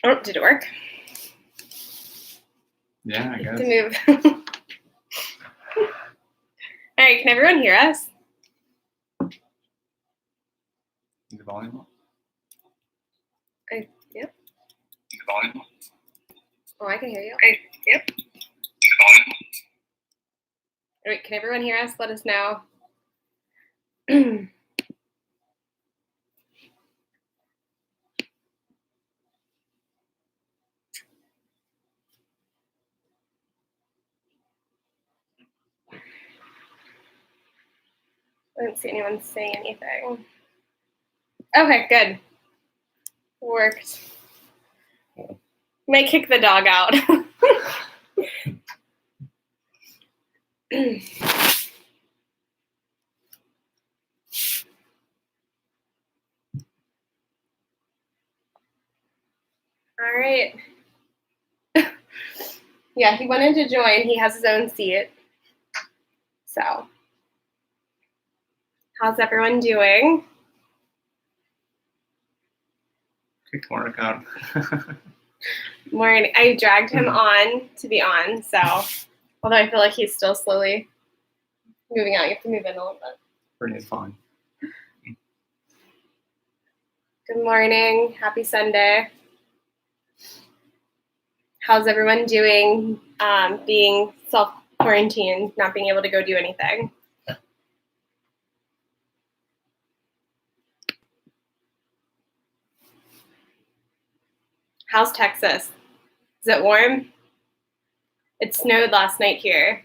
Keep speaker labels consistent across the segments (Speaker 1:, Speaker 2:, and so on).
Speaker 1: Oh, did it work?
Speaker 2: Yeah, I guess.
Speaker 1: To move. All right, can everyone hear us?
Speaker 2: The volume up?
Speaker 1: Yep.
Speaker 2: The volume up?
Speaker 1: Oh, I can hear you.
Speaker 2: Yep. The volume up?
Speaker 1: All right, can everyone hear us? Let us know. I don't see anyone saying anything. Okay, good. Worked. May kick the dog out. All right. Yeah, he wanted to join. He has his own seat. So, how's everyone doing?
Speaker 2: Kick Mark out.
Speaker 1: Morning. I dragged him on to be on, so although I feel like he's still slowly moving out, you have to move in a little bit.
Speaker 2: Brittany's fine.
Speaker 1: Good morning. Happy Sunday. How's everyone doing being self-quarantined, not being able to go do anything? How's Texas? Is it warm? It snowed last night here.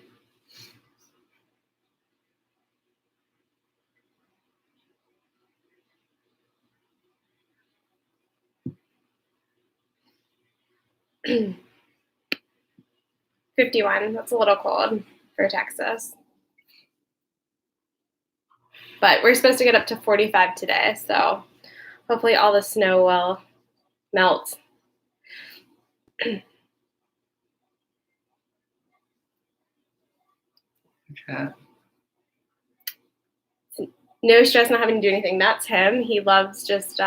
Speaker 1: $51. That's a little cold for Texas. But we're supposed to get up to 45 today, so hopefully all the snow will melt.
Speaker 2: Chat.
Speaker 1: No stress, not having to do anything. That's him. He loves just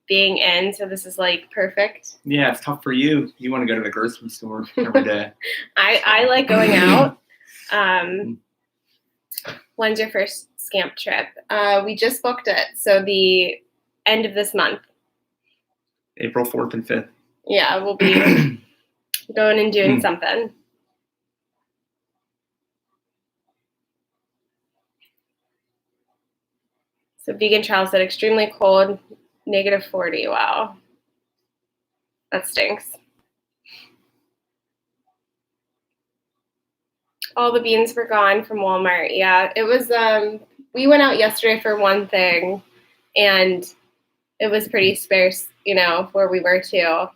Speaker 1: being in, so this is like perfect.
Speaker 2: Yeah, it's tough for you. You want to go to the grocery store every day.
Speaker 1: I like going out. When's your first Scamp trip? We just booked it, so the end of this month.
Speaker 2: April 4th and 5th.
Speaker 1: Yeah, we'll be going and doing something. So vegan trial said extremely cold, -40. Wow. That stinks. All the beans were gone from Walmart. Yeah, it was, we went out yesterday for one thing, and it was pretty sparse, where we were too.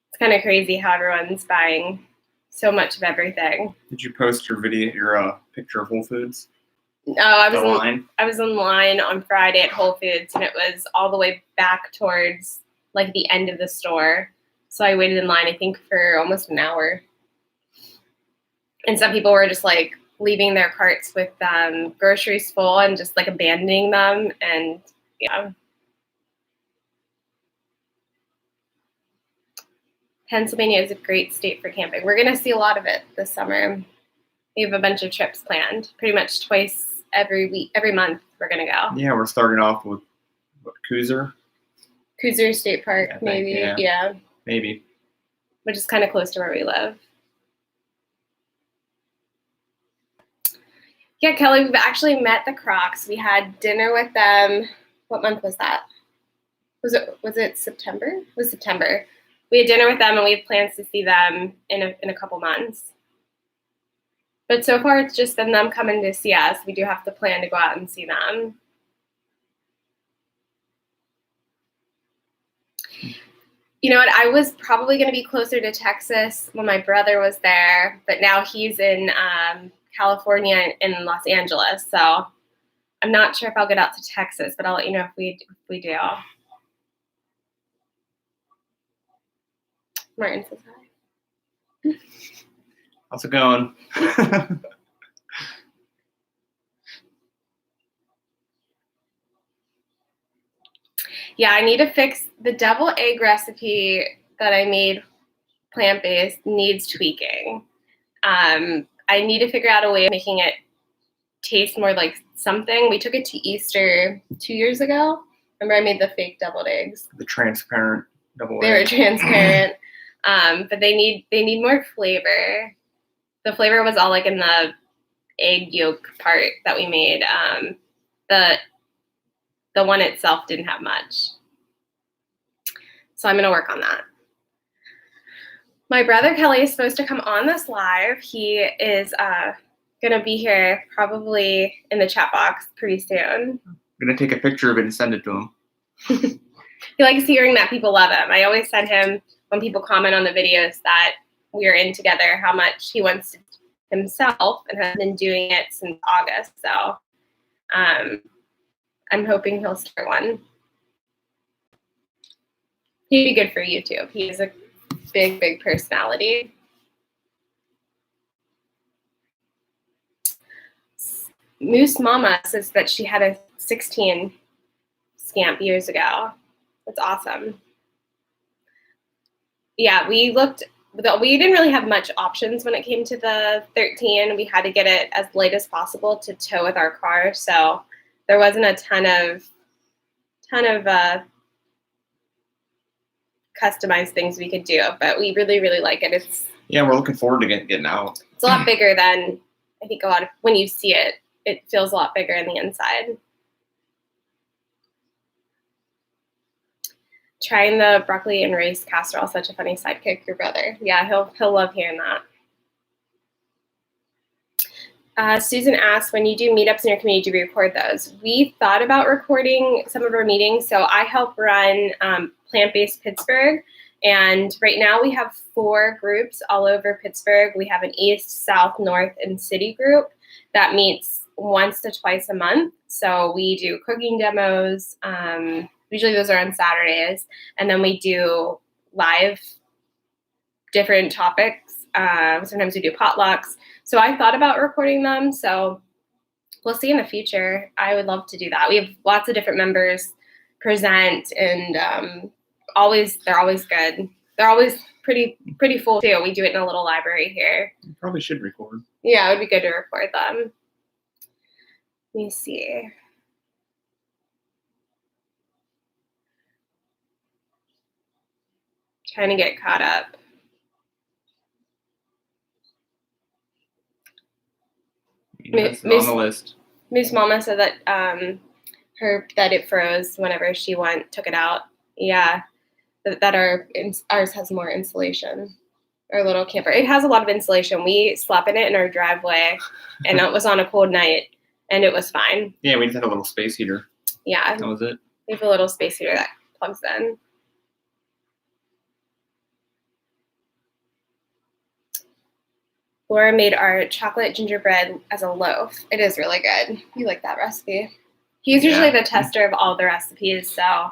Speaker 1: It's kind of crazy how everyone's buying so much of everything.
Speaker 2: Did you post your picture of Whole Foods?
Speaker 1: No, I was in line on Friday at Whole Foods, and it was all the way back towards like the end of the store. So I waited in line, I think, for almost an hour. And some people were just like leaving their carts with groceries full and just like abandoning them. And yeah. Pennsylvania is a great state for camping. We're going to see a lot of it this summer. We have a bunch of trips planned, pretty much twice every month we're going to go.
Speaker 2: Yeah, we're starting off with Cooser
Speaker 1: State Park, maybe. Yeah.
Speaker 2: Maybe.
Speaker 1: Which is kind of close to where we live. Yeah, Kelly, we've actually met the Crocs. We had dinner with them. What month was that? Was it September? It was September. We had dinner with them, and we have plans to see them in a couple months. But so far, it's just been them coming to see us. We do have to plan to go out and see them. You know what? I was probably going to be closer to Texas when my brother was there, but now he's in California and Los Angeles. So I'm not sure if I'll get out to Texas, but I'll let you know if we do. Martin says hi.
Speaker 2: How's it going?
Speaker 1: Yeah, I need to fix the devil egg recipe. that I made plant-based needs tweaking. I need to figure out a way of making it taste more like something. We took it to Easter 2 years ago. Remember I made the fake deviled eggs?
Speaker 2: The transparent double
Speaker 1: They were
Speaker 2: egg.
Speaker 1: transparent. But they need more flavor. The flavor was all like in the egg yolk part that we made. The one itself didn't have much. So I'm gonna work on that. My brother Kelly is supposed to come on this live. He is gonna be here probably in the chat box pretty soon.
Speaker 2: I'm gonna take a picture of it and send it to him.
Speaker 1: He likes hearing that people love him. I always send him, when people comment on the videos that we're in together, how much he wants to himself and has been doing it since August. So I'm hoping he'll start one. He'd be good for YouTube. He's a big personality. Moose Mama says that she had a 16 Scamp years ago. That's awesome. Yeah, we didn't really have much options when it came to the 13. We had to get it as light as possible to tow with our car. So there wasn't a ton of customized things we could do, but we really like it.
Speaker 2: Yeah, we're looking forward to getting out.
Speaker 1: It's a lot bigger than I think when you see it. It feels a lot bigger in the inside. Trying the broccoli and rice casserole, such a funny sidekick, your brother. Yeah, he'll love hearing that. Susan asked, when you do meetups in your community, do you record those? We thought about recording some of our meetings. So I help run Plant-Based Pittsburgh. And right now we have 4 groups all over Pittsburgh. We have an East, South, North, and City group that meets once to twice a month. So we do cooking demos. Usually those are on Saturdays. And then we do live different topics. Sometimes we do potlucks. So I thought about recording them. So we'll see in the future. I would love to do that. We have lots of different members present, and they're always good. They're always pretty full too. We do it in a little library here.
Speaker 2: You probably should record.
Speaker 1: Yeah, it would be good to record them. Let me see. Trying to get caught up.
Speaker 2: That's on the list.
Speaker 1: Moose Mama said that that it froze whenever she took it out. Yeah, that ours has more insulation. Our little camper. It has a lot of insulation. We slept in it in our driveway, and it was on a cold night, and it was fine.
Speaker 2: Yeah, we just had a little space heater.
Speaker 1: Yeah.
Speaker 2: That was it.
Speaker 1: We have a little space heater that plugs in. Laura made our chocolate gingerbread as a loaf. It is really good. You like that recipe. He's usually the tester of all the recipes, so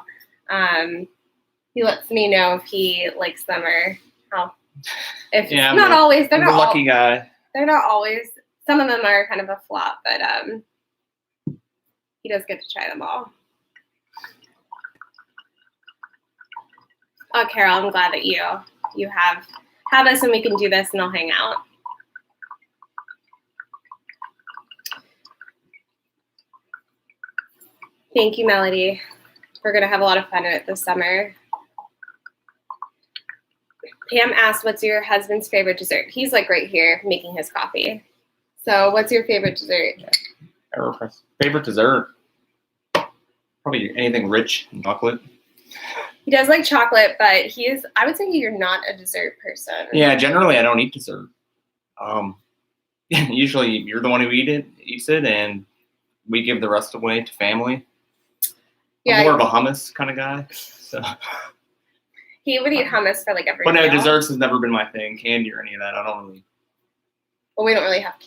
Speaker 1: he lets me know if he likes them or how. If
Speaker 2: yeah,
Speaker 1: not always. They're
Speaker 2: I'm
Speaker 1: not
Speaker 2: the lucky guy.
Speaker 1: They're not always. Some of them are kind of a flop, but he does get to try them all. Oh, Carol, I'm glad that you have us and we can do this and I'll hang out. Thank you, Melody. We're going to have a lot of fun with it this summer. Pam asked, what's your husband's favorite dessert? He's like right here making his coffee. So what's your favorite dessert?
Speaker 2: Favorite dessert? Probably anything rich and chocolate.
Speaker 1: He does like chocolate, but I would say you're not a dessert person.
Speaker 2: Yeah, generally I don't eat dessert. Usually you're the one who eats it, and we give the rest away to family. Yeah, I'm more of a hummus kind of guy. So
Speaker 1: he would eat hummus for like every
Speaker 2: But no,
Speaker 1: meal.
Speaker 2: desserts has never been my thing. Candy or any of that, I don't really.
Speaker 1: Well, we don't have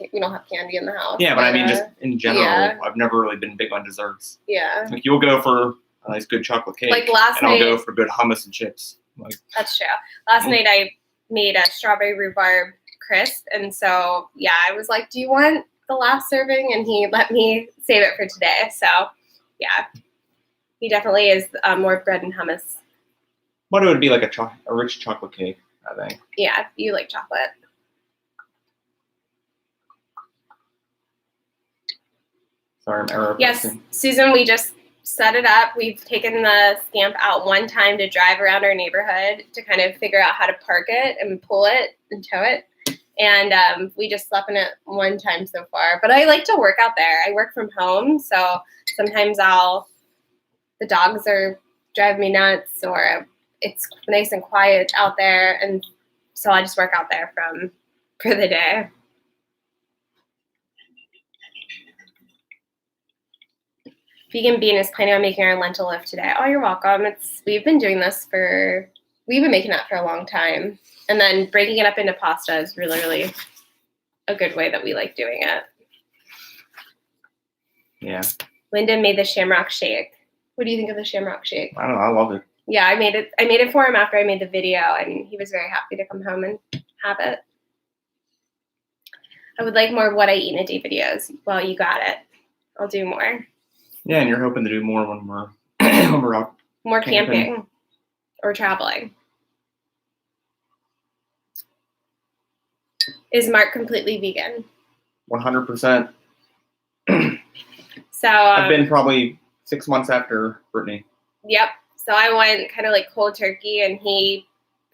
Speaker 1: candy in the house.
Speaker 2: Yeah, but I mean, just in general,
Speaker 1: yeah.
Speaker 2: I've never really been big on desserts.
Speaker 1: Yeah.
Speaker 2: Like you'll go for a nice good chocolate cake.
Speaker 1: Like last
Speaker 2: night,
Speaker 1: night.
Speaker 2: I'll go for good hummus and chips. Like
Speaker 1: that's true. Last night I made a strawberry rhubarb crisp, and so yeah, I was like, "Do you want the last serving?" And he let me save it for today. So yeah, he definitely is more bread and hummus
Speaker 2: But it would be like a rich chocolate cake, I think.
Speaker 1: Yeah, you like chocolate.
Speaker 2: Sorry, I'm error
Speaker 1: Yes,
Speaker 2: pressing.
Speaker 1: Susan, we just set it up. We've taken the Scamp out one time to drive around our neighborhood to kind of figure out how to park it and pull it and tow it. And we just slept in it one time so far. But I like to work out there. I work from home, so sometimes the dogs are driving me nuts, or it's nice and quiet out there, and so I just work out there for the day. Vegan Bean is planning on making our lentil loaf today. Oh, you're welcome. We've been making that for a long time. And then breaking it up into pasta is really, really a good way that we like doing it.
Speaker 2: Yeah.
Speaker 1: Lyndon made the shamrock shake. What do you think of the shamrock shake?
Speaker 2: I don't know. I love it.
Speaker 1: Yeah, I made it for him after I made the video, and he was very happy to come home and have it. I would like more what I eat in a day videos. Well, you got it. I'll do more. Yeah,
Speaker 2: and you're hoping to do more when we're out.
Speaker 1: More camping or traveling. Is Mark completely vegan?
Speaker 2: 100%.
Speaker 1: So
Speaker 2: I've been probably 6 months after Brittany.
Speaker 1: Yep. So I went kind of like cold turkey, and he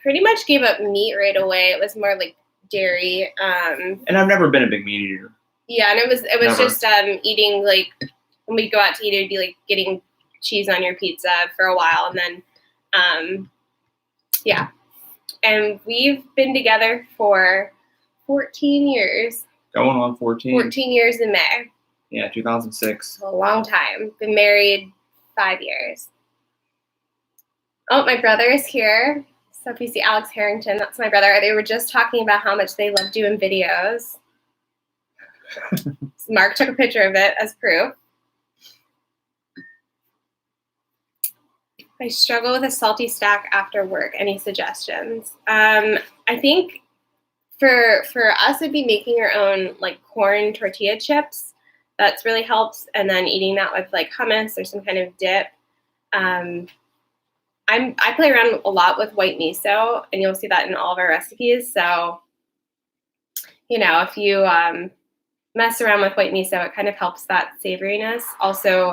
Speaker 1: pretty much gave up meat right away. It was more like dairy.
Speaker 2: And I've never been a big meat eater.
Speaker 1: Yeah, and it was just eating, like, when we'd go out to eat, it'd be like getting cheese on your pizza for a while, and then yeah. And we've been together for 14 years.
Speaker 2: Going on 14.
Speaker 1: 14 years in May.
Speaker 2: Yeah, 2006.
Speaker 1: A long time. Been married 5 years. Oh, my brother is here. So if you see Alex Harrington, that's my brother. They were just talking about how much they love doing videos. Mark took a picture of it as proof. I struggle with a salty stack after work. Any suggestions? I think for us, it'd be making your own like corn tortilla chips. That's really helps, and then eating that with like hummus or some kind of dip. I play around a lot with white miso, and you'll see that in all of our recipes. So, if you mess around with white miso, it kind of helps that savoriness. Also,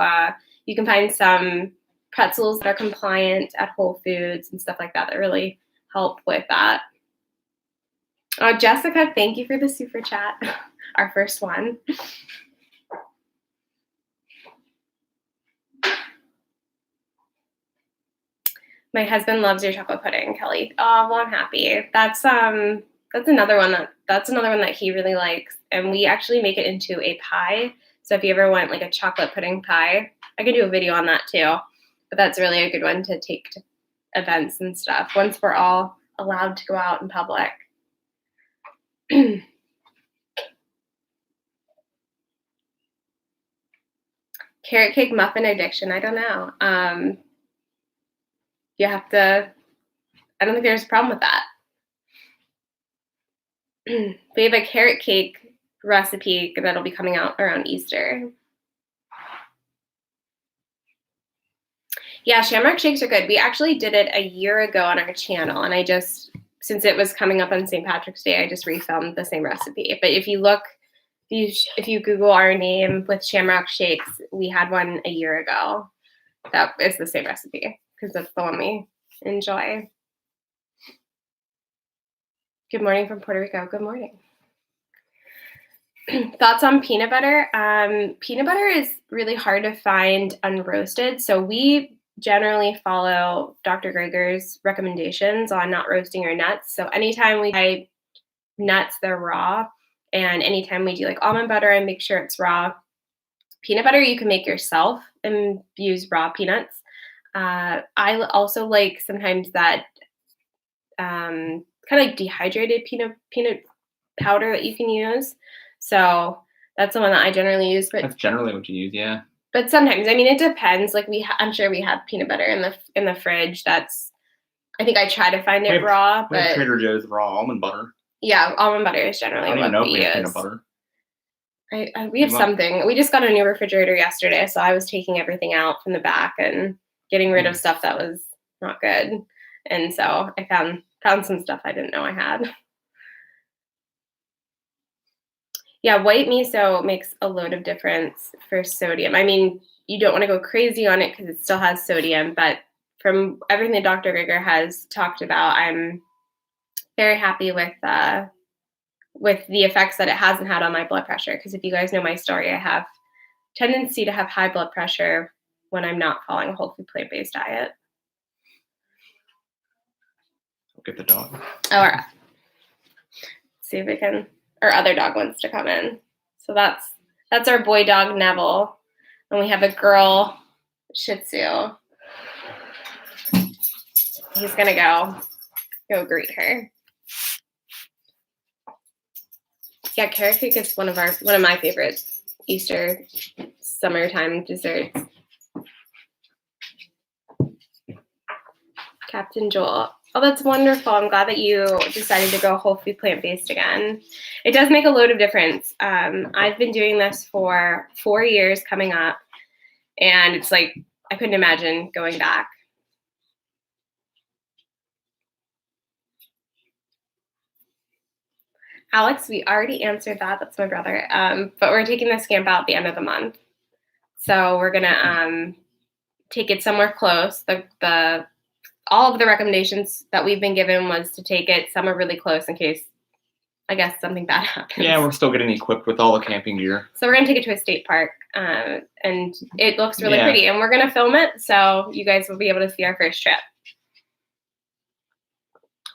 Speaker 1: you can find some pretzels that are compliant at Whole Foods and stuff like that that really help with that. Jessica, thank you for the super chat, our first one. My husband loves your chocolate pudding, Kelly. Oh, well, I'm happy. That's another one that he really likes, and we actually make it into a pie. So if you ever want like a chocolate pudding pie, I can do a video on that too. But that's really a good one to take to events and stuff once we're all allowed to go out in public. Carrot cake muffin addiction. I don't know. You have to. I don't think there's a problem with that. We have a carrot cake recipe that'll be coming out around Easter. Yeah, shamrock shakes are good. We actually did it a year ago on our channel, and since it was coming up on St. Patrick's Day, I just refilmed the same recipe. But if you Google our name with shamrock shakes, we had one a year ago. That is the same recipe because that's the one we enjoy. Good morning from Puerto Rico. Good morning. Thoughts on peanut butter? Peanut butter is really hard to find unroasted, so we generally follow Dr. Greger's recommendations on not roasting your nuts. So anytime we buy nuts, they're raw, and anytime we do like almond butter, I make sure it's raw. Peanut butter you can make yourself and use raw peanuts. I also like sometimes that kind of like dehydrated peanut powder that you can use. So that's the one that I generally use. But
Speaker 2: that's generally what you use, yeah. But
Speaker 1: sometimes, I mean, it depends. Like I'm sure we have peanut butter in the fridge. I think I try to find it raw.
Speaker 2: We have Trader Joe's raw almond butter.
Speaker 1: Yeah, almond butter is generally what we use. I don't even know if we have peanut butter. We have something. We just got a new refrigerator yesterday, so I was taking everything out from the back and getting rid of stuff that was not good. And so I found some stuff I didn't know I had. Yeah, white miso makes a load of difference for sodium. I mean, you don't want to go crazy on it because it still has sodium, but from everything that Dr. Grieger has talked about, I'm very happy with the effects that it hasn't had on my blood pressure. Because if you guys know my story, I have tendency to have high blood pressure when I'm not following a whole food plant-based diet.
Speaker 2: Get the dog.
Speaker 1: All right. See if we can. Our other dog wants to come in. So that's our boy dog Neville, and we have a girl Shih Tzu. He's gonna go greet her. Yeah, carrot cake is one of my favorite Easter summertime desserts. Captain Joel. Oh, that's wonderful. I'm glad that you decided to go whole food plant-based again. It does make a load of difference. I've been doing this for 4 years coming up, and it's like I couldn't imagine going back. Alex, we already answered that. That's my brother. But we're taking the Scamp out at the end of the month. So we're going to take it somewhere close. All of the recommendations that we've been given was to take it somewhere really close in case, I guess, something bad happens.
Speaker 2: Yeah, we're still getting equipped with all the camping gear.
Speaker 1: So we're going to take it to a state park, and it looks really pretty. And we're going to film it, so you guys will be able to see our first trip.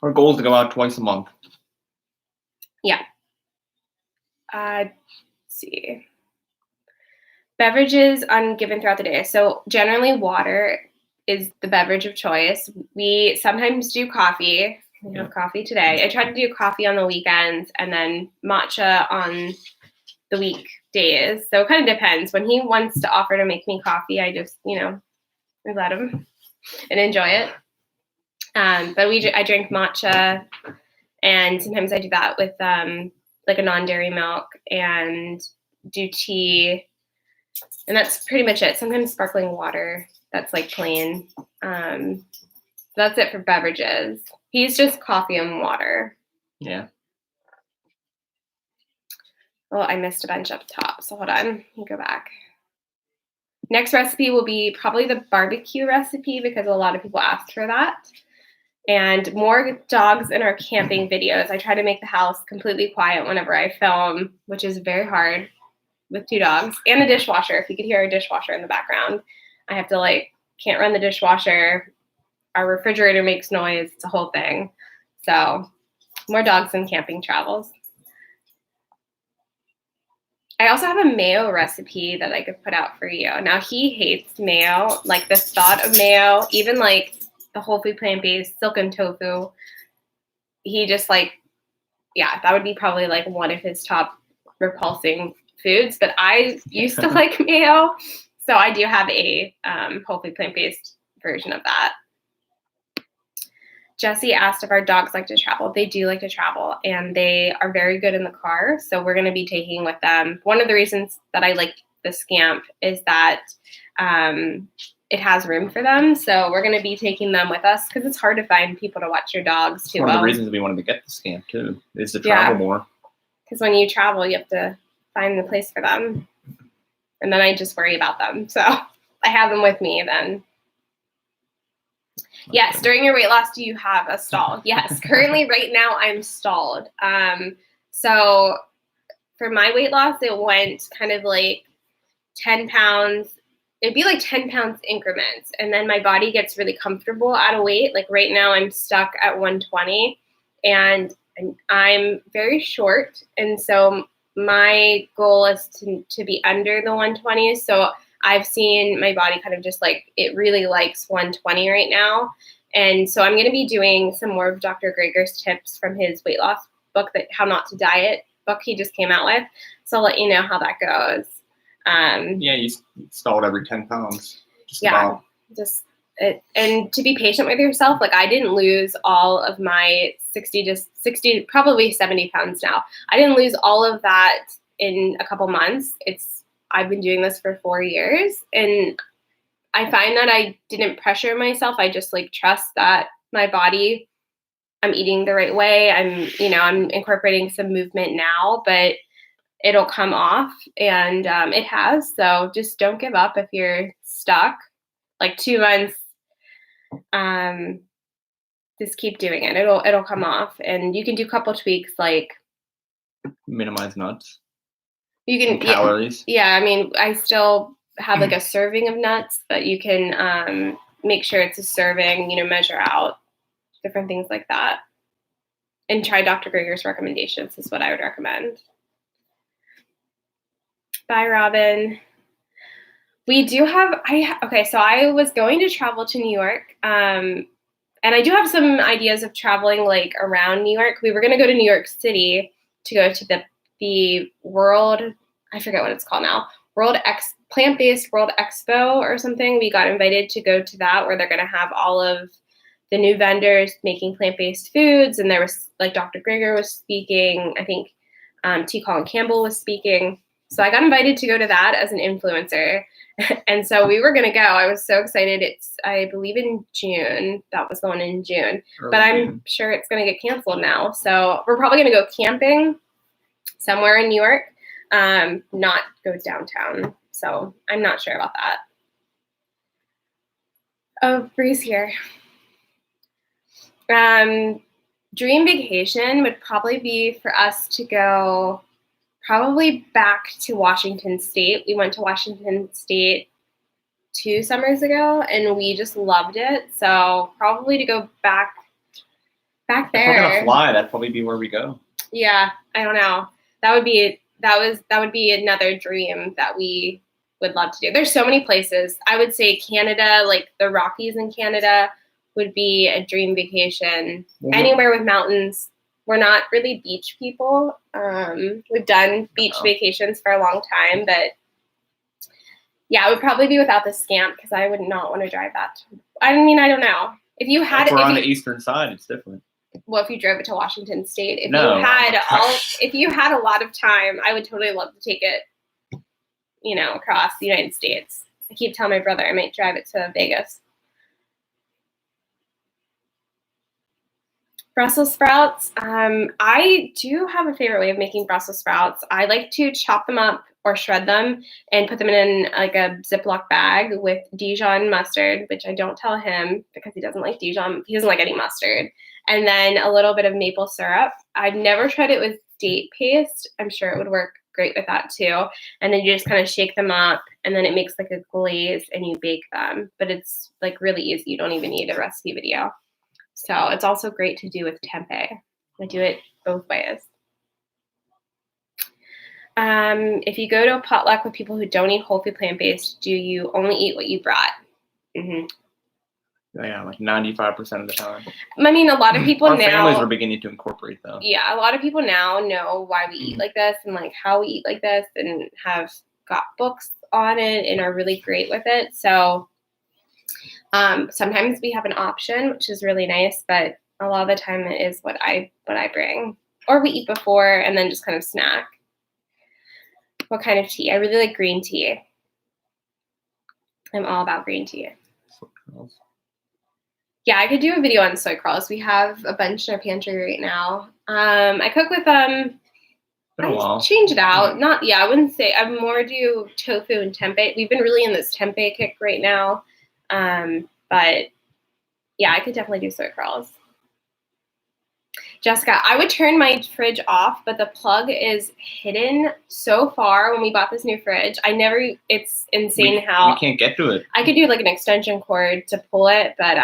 Speaker 2: Our goal is to go out twice a month.
Speaker 1: Yeah. Let's see. Beverages given throughout the day. So generally water is the beverage of choice. We sometimes do coffee. We have coffee today. I try to do coffee on the weekends and then matcha on the weekdays. So it kind of depends. When he wants to offer to make me coffee, I just, I let him and enjoy it. But I drink matcha, and sometimes I do that with like a non-dairy milk and do tea. And that's pretty much it. Sometimes sparkling water. That's like plain. That's it for beverages. He's just coffee and water.
Speaker 2: Yeah.
Speaker 1: Oh, I missed a bunch up top. So hold on. Let me go back. Next recipe will be probably the barbecue recipe because a lot of people asked for that. And more dogs in our camping videos. I try to make the house completely quiet whenever I film, which is very hard with 2 dogs and a dishwasher. If you could hear a dishwasher in the background, I have to can't run the dishwasher. Our refrigerator makes noise. It's a whole thing. So more dogs and camping travels. I also have a mayo recipe that I could put out for you. Now he hates mayo, like the thought of mayo, even the whole food plant-based silken tofu. He just that would be probably one of his top repulsing foods, but I used to like mayo. So I do have a whole food plant-based version of that. Jesse asked if our dogs like to travel. They do like to travel, and they are very good in the car. So we're going to be taking with them. One of the reasons that I like the Scamp is that it has room for them. So we're going to be taking them with us because it's hard to find people to watch your dogs too.
Speaker 2: One of the reasons we wanted to get the Scamp too is to travel more. Because
Speaker 1: when you travel, you have to find the place for them. And then I just worry about them. So I have them with me then. Yes, during your weight loss, do you have a stall? Yes, currently right now I'm stalled. So for my weight loss, it went kind of 10 pounds. It'd be 10 pounds increments. And then my body gets really comfortable out of weight. Right now I'm stuck at 120 and I'm very short. And so my goal is to be under the 120s. So I've seen my body kind of just it really likes 120 right now. And so I'm going to be doing some more of Dr. Grieger's tips from his weight loss book, that How Not to Diet book he just came out with. So I'll let you know how that goes.
Speaker 2: You stalled every 10 pounds.
Speaker 1: And to be patient with yourself. I didn't lose all of my 60, probably 70 pounds now. I didn't lose all of that in a couple months. I've been doing this for 4 years, and I find that I didn't pressure myself. I just trust that my body, I'm eating the right way. I'm incorporating some movement now, but it'll come off, and it has. So just don't give up if you're stuck. Like 2 months, just keep doing it. It'll come off, and you can do a couple tweaks, like
Speaker 2: minimize nuts.
Speaker 1: You can
Speaker 2: calories.
Speaker 1: Yeah, I mean, I still have like a serving of nuts, but you can make sure it's a serving. Measure out different things like that, and try Dr. Greger's recommendations is what I would recommend. Bye, Robin. We do have, so I was going to travel to New York, and I do have some ideas of traveling like around New York. We were going to go to New York City to go to the World, I forget what it's called now, Plant-Based World Expo or something. We got invited to go to that, where they're going to have all of the new vendors making plant-based foods, and there was like Dr. Greger was speaking. I think T. Colin Campbell was speaking. So I got invited to go to that as an influencer. And so we were going to go. I was so excited. It's, I believe, in June. That was the one in June. But I'm sure it's going to get canceled now. So we're probably going to go camping somewhere in New York, not go downtown. So I'm not sure about that. Oh, Bree's here. Dream vacation would probably be for us to go probably back to Washington State. We went to Washington State 2 summers ago, and we just loved it. So probably to go back there.
Speaker 2: If we're gonna fly, that'd probably be where we go.
Speaker 1: Yeah, I don't know. That would be another dream that we would love to do. There's so many places. I would say Canada, like the Rockies in Canada, would be a dream vacation. Anywhere with mountains. We're not really beach people. We've done beach vacations for a long time, but yeah, it would probably be without the Scamp, because I would not want to drive that. I mean, I don't know. If you had,
Speaker 2: if we're on the eastern side, it's different.
Speaker 1: Well, if you drove it to Washington State, if you had a lot of time, I would totally love to take it, across the United States. I keep telling my brother I might drive it to Vegas. Brussels sprouts. I do have a favorite way of making Brussels sprouts. I like to chop them up or shred them and put them in like a Ziploc bag with Dijon mustard, which I don't tell him because he doesn't like Dijon. He doesn't like any mustard. And then a little bit of maple syrup. I've never tried it with date paste. I'm sure it would work great with that too. And then you just kind of shake them up, and then it makes like a glaze, and you bake them. But it's like really easy. You don't even need a recipe video. So it's also great to do with tempeh. I do it both ways. If you go to a potluck with people who don't eat whole food plant-based, do you only eat what you brought? Mm-hmm.
Speaker 2: Yeah, like 95% of the time.
Speaker 1: I mean, a lot of people
Speaker 2: Our
Speaker 1: now.
Speaker 2: families are beginning to incorporate though.
Speaker 1: Yeah, a lot of people now know why we eat like this and like how we eat like this, and have got books on it and are really great with it. So sometimes we have an option, which is really nice, but a lot of the time it is what I bring, or we eat before and then just kind of snack. What kind of tea? I really like green tea. I'm all about green tea. Yeah, I could do a video on soy curls. We have a bunch in our pantry right now. I cook with I change it out. I wouldn't say. I more do tofu and tempeh. We've been really in this tempeh kick right now. But yeah, I could definitely do soy curls. Jessica, I would turn my fridge off, but the plug is hidden so far when we bought this new fridge. It's insane how
Speaker 2: we can't get to it.
Speaker 1: I could do like an extension cord to pull it, but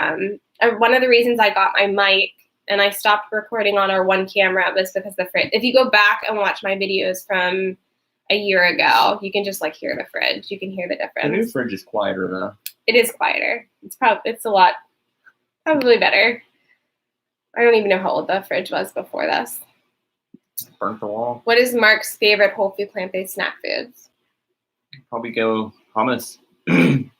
Speaker 1: one of the reasons I got my mic and I stopped recording on our one camera was because the fridge. If you go back and watch my videos from a year ago, you can just like hear the fridge. You can hear the difference.
Speaker 2: The new fridge is quieter though.
Speaker 1: It is quieter. It's a lot, probably better. I don't even know how old the fridge was before this.
Speaker 2: Burnt the wall.
Speaker 1: What is Mark's favorite whole food plant-based snack foods?
Speaker 2: Probably go hummus.
Speaker 1: The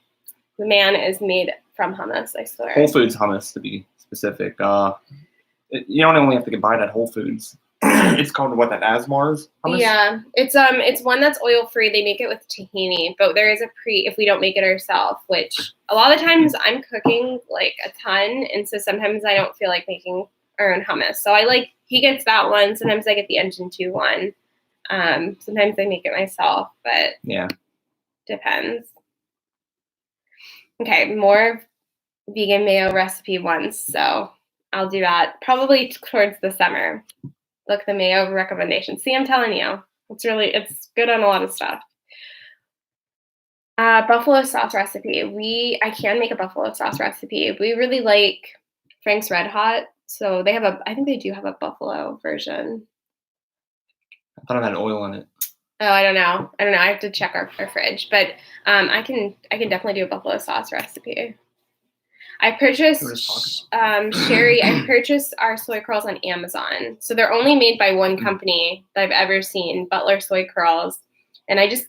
Speaker 1: man is made from hummus, I swear.
Speaker 2: Whole Foods hummus, to be specific. You don't only have to buy it at Whole Foods. It's called what, that Asmar's hummus?
Speaker 1: Yeah, it's one that's oil free. They make it with tahini, but there is if we don't make it ourselves, which a lot of times I'm cooking like a ton, and so sometimes I don't feel like making our own hummus. So he gets that one. Sometimes I get the Engine 2 one. Sometimes I make it myself, but
Speaker 2: yeah,
Speaker 1: depends. Okay, more vegan mayo recipe ones. So I'll do that probably towards the summer. Look, the mayo recommendation. See, I'm telling you, it's good on a lot of stuff. Buffalo sauce recipe. I can make a buffalo sauce recipe. We really like Frank's Red Hot, so I think they do have a buffalo version.
Speaker 2: I thought it had oil in it.
Speaker 1: Oh, I don't know. I have to check our fridge, but I can definitely do a buffalo sauce recipe. I purchased Sherry. I purchased our soy curls on Amazon. So they're only made by one company that I've ever seen, Butler Soy Curls. And I just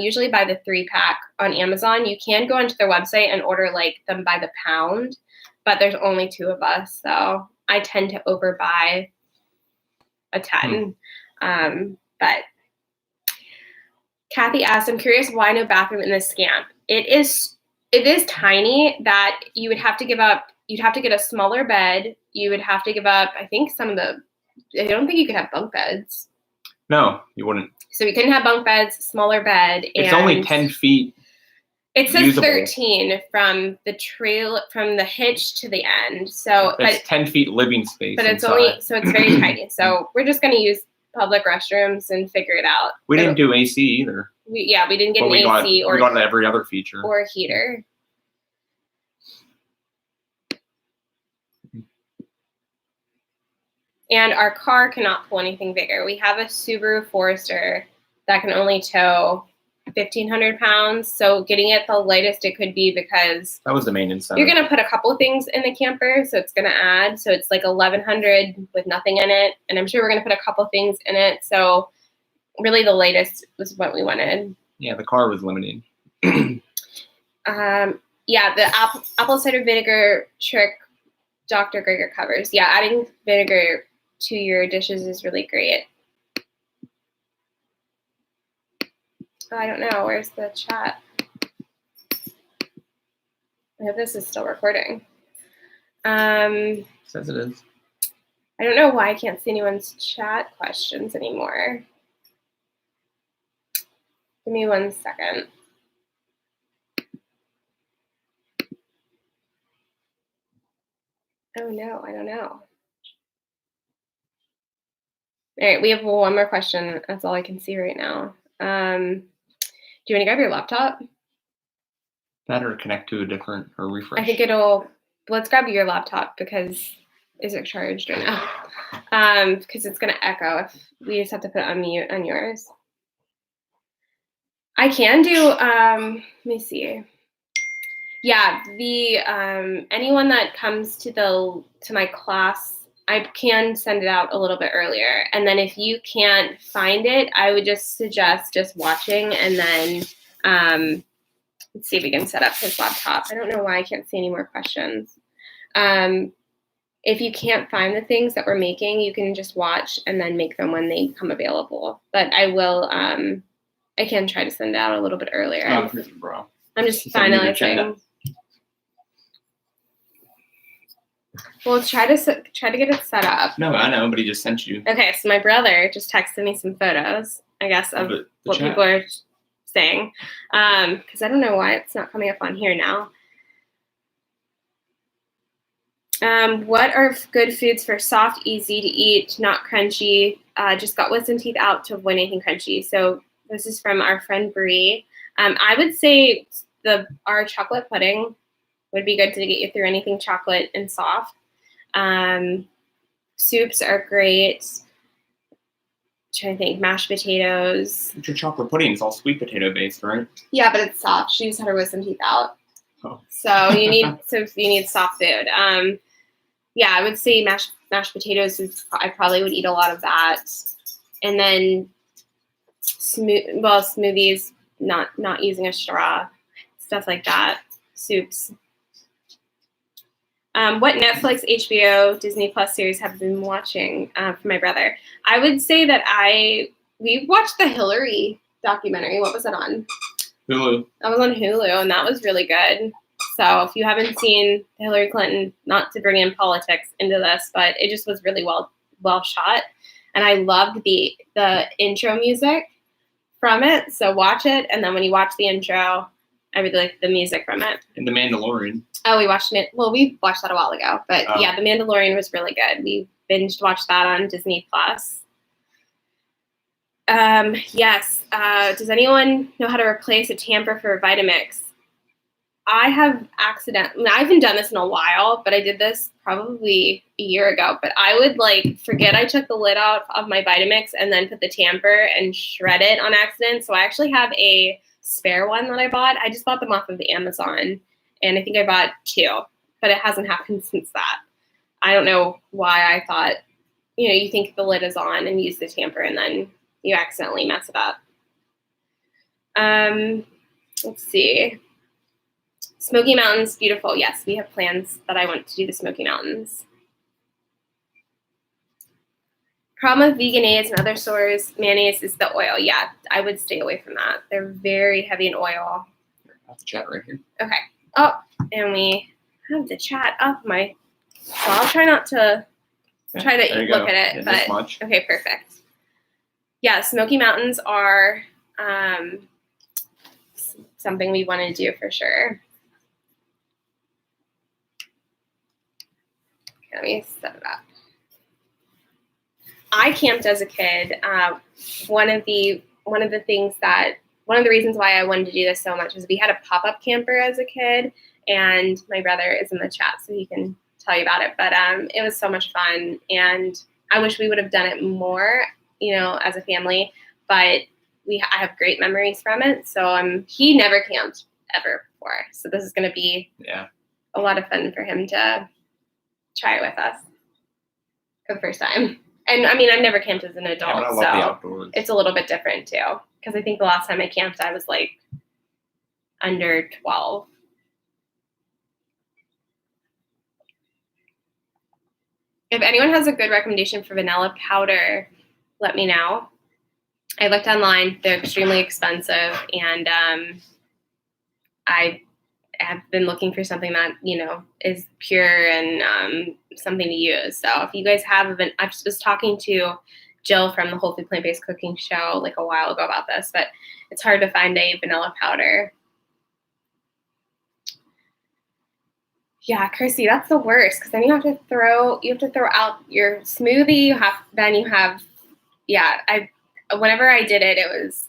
Speaker 1: usually buy the 3-pack on Amazon. You can go onto their website and order them by the pound, but there's only 2 of us. So I tend to overbuy a ton. But Kathy asked, I'm curious why no bathroom in the Scamp. It is tiny that you would have to give up. You'd have to get a smaller bed. You would have to give up, I think, I don't think you could have bunk beds.
Speaker 2: No, you wouldn't.
Speaker 1: So we couldn't have bunk beds, smaller bed.
Speaker 2: It's only 10 feet.
Speaker 1: It says
Speaker 2: usable.
Speaker 1: 13 from the hitch to the end. So
Speaker 2: it's 10 feet living space.
Speaker 1: But it's it's very tiny. So we're just going to use public restrooms and figure it out.
Speaker 2: We didn't do AC either.
Speaker 1: We didn't get an AC
Speaker 2: we got every other feature.
Speaker 1: Or a heater. And our car cannot pull anything bigger. We have a Subaru Forester that can only tow 1,500 pounds. So getting it the lightest it could be, because
Speaker 2: that was the main incentive.
Speaker 1: You're going to put a couple of things in the camper, so it's going to add. So it's like 1,100 with nothing in it. And I'm sure we're going to put a couple of things in it. So really the lightest was what we wanted.
Speaker 2: Yeah, the car was limited.
Speaker 1: The apple cider vinegar trick Dr. Greger covers. Yeah, adding vinegar to your dishes is really great. Oh, I don't know. Where's the chat? I hope this is still recording.
Speaker 2: Says it is.
Speaker 1: I don't know why I can't see anyone's chat questions anymore. Give me 1 second. Oh no, I don't know. All right, we have one more question. That's all I can see right now. Do you want to grab your laptop?
Speaker 2: Better connect to a different or refresh.
Speaker 1: I think let's grab your laptop, because is it charged or no? Because it's gonna echo if we just have to put it on mute on yours. I can do, let me see. Yeah, the anyone that comes to my class, I can send it out a little bit earlier. And then if you can't find it, I would just suggest just watching, and then let's see if we can set up his laptop. I don't know why I can't see any more questions. If you can't find the things that we're making, you can just watch and then make them when they come available. But I will, I can try to send it out a little bit earlier.
Speaker 2: Bro.
Speaker 1: I'm just finalizing. Well, let's try to get it set up.
Speaker 2: No, I know, but he just sent you.
Speaker 1: Okay, so my brother just texted me some photos, I guess, of what people are saying. Because I don't know why it's not coming up on here now. What are good foods for soft, easy to eat, not crunchy? Just got wisdom teeth out to avoid anything crunchy. So this is from our friend Bree. I would say our chocolate pudding would be good to get you through anything chocolate and soft. Soups are great. Trying to think, mashed potatoes.
Speaker 2: But your chocolate pudding is all sweet potato based, right?
Speaker 1: Yeah, but it's soft. She just had her wisdom teeth out. Oh. So you need soft food. Yeah, I would say mashed potatoes. I probably would eat a lot of that. And then smoothies, not using a straw, stuff like that. Soups. What Netflix, HBO, Disney Plus series have been watching for my brother? I would say that we watched the Hillary documentary. What was it on?
Speaker 2: Hulu.
Speaker 1: That was on Hulu, and that was really good. So if you haven't seen Hillary Clinton, not to bring in politics into this, but it just was really well shot, and I loved the intro music from it. So watch it, and then when you watch the intro, I really like the music from it.
Speaker 2: And The Mandalorian.
Speaker 1: Oh, we watched it. Well, we watched that a while ago, but yeah, The Mandalorian was really good. We binge watched that on Disney Plus. Yes. Does anyone know how to replace a tamper for a Vitamix? I have I haven't done this in a while, but I did this probably a year ago. But I would forget I took the lid out of my Vitamix and then put the tamper and shred it on accident. So I actually have a spare one that I bought. I just bought them off of Amazon, and I think I bought 2, but it hasn't happened since that. I don't know why I thought, you think the lid is on and use the tamper and then you accidentally mess it up. Let's see. Smoky Mountains, beautiful. Yes, we have plans that I want to do the Smoky Mountains. Problem with vegan-aids and other stores, mayonnaise is the oil. Yeah, I would stay away from that. They're very heavy in oil.
Speaker 2: I have the chat right here.
Speaker 1: Okay. Oh, and we have the chat up so I'll try not to look at it.
Speaker 2: Yeah,
Speaker 1: but
Speaker 2: this much.
Speaker 1: Okay, perfect. Yeah, Smoky Mountains are something we want to do for sure. Okay, let me set it up. I camped as a kid. One of the reasons why I wanted to do this so much was we had a pop-up camper as a kid, and my brother is in the chat, so he can tell you about it. But it was so much fun, and I wish we would have done it more, as a family. But I have great memories from it. So he never camped ever before, so this is going to be a lot of fun for him to try it with us for the first time. And I mean, I've never camped as an adult, so it's a little bit different too. Because I think the last time I camped, I was under 12. If anyone has a good recommendation for vanilla powder, let me know. I looked online; they're extremely expensive, and I have been looking for something that is pure and something to use. So if you guys have I was talking to Jill from the Whole Food Plant-Based Cooking Show a while ago about this, but it's hard to find a vanilla powder. Yeah, Chrissy, that's the worst because then you have to throw out your smoothie. Whenever I did it, it was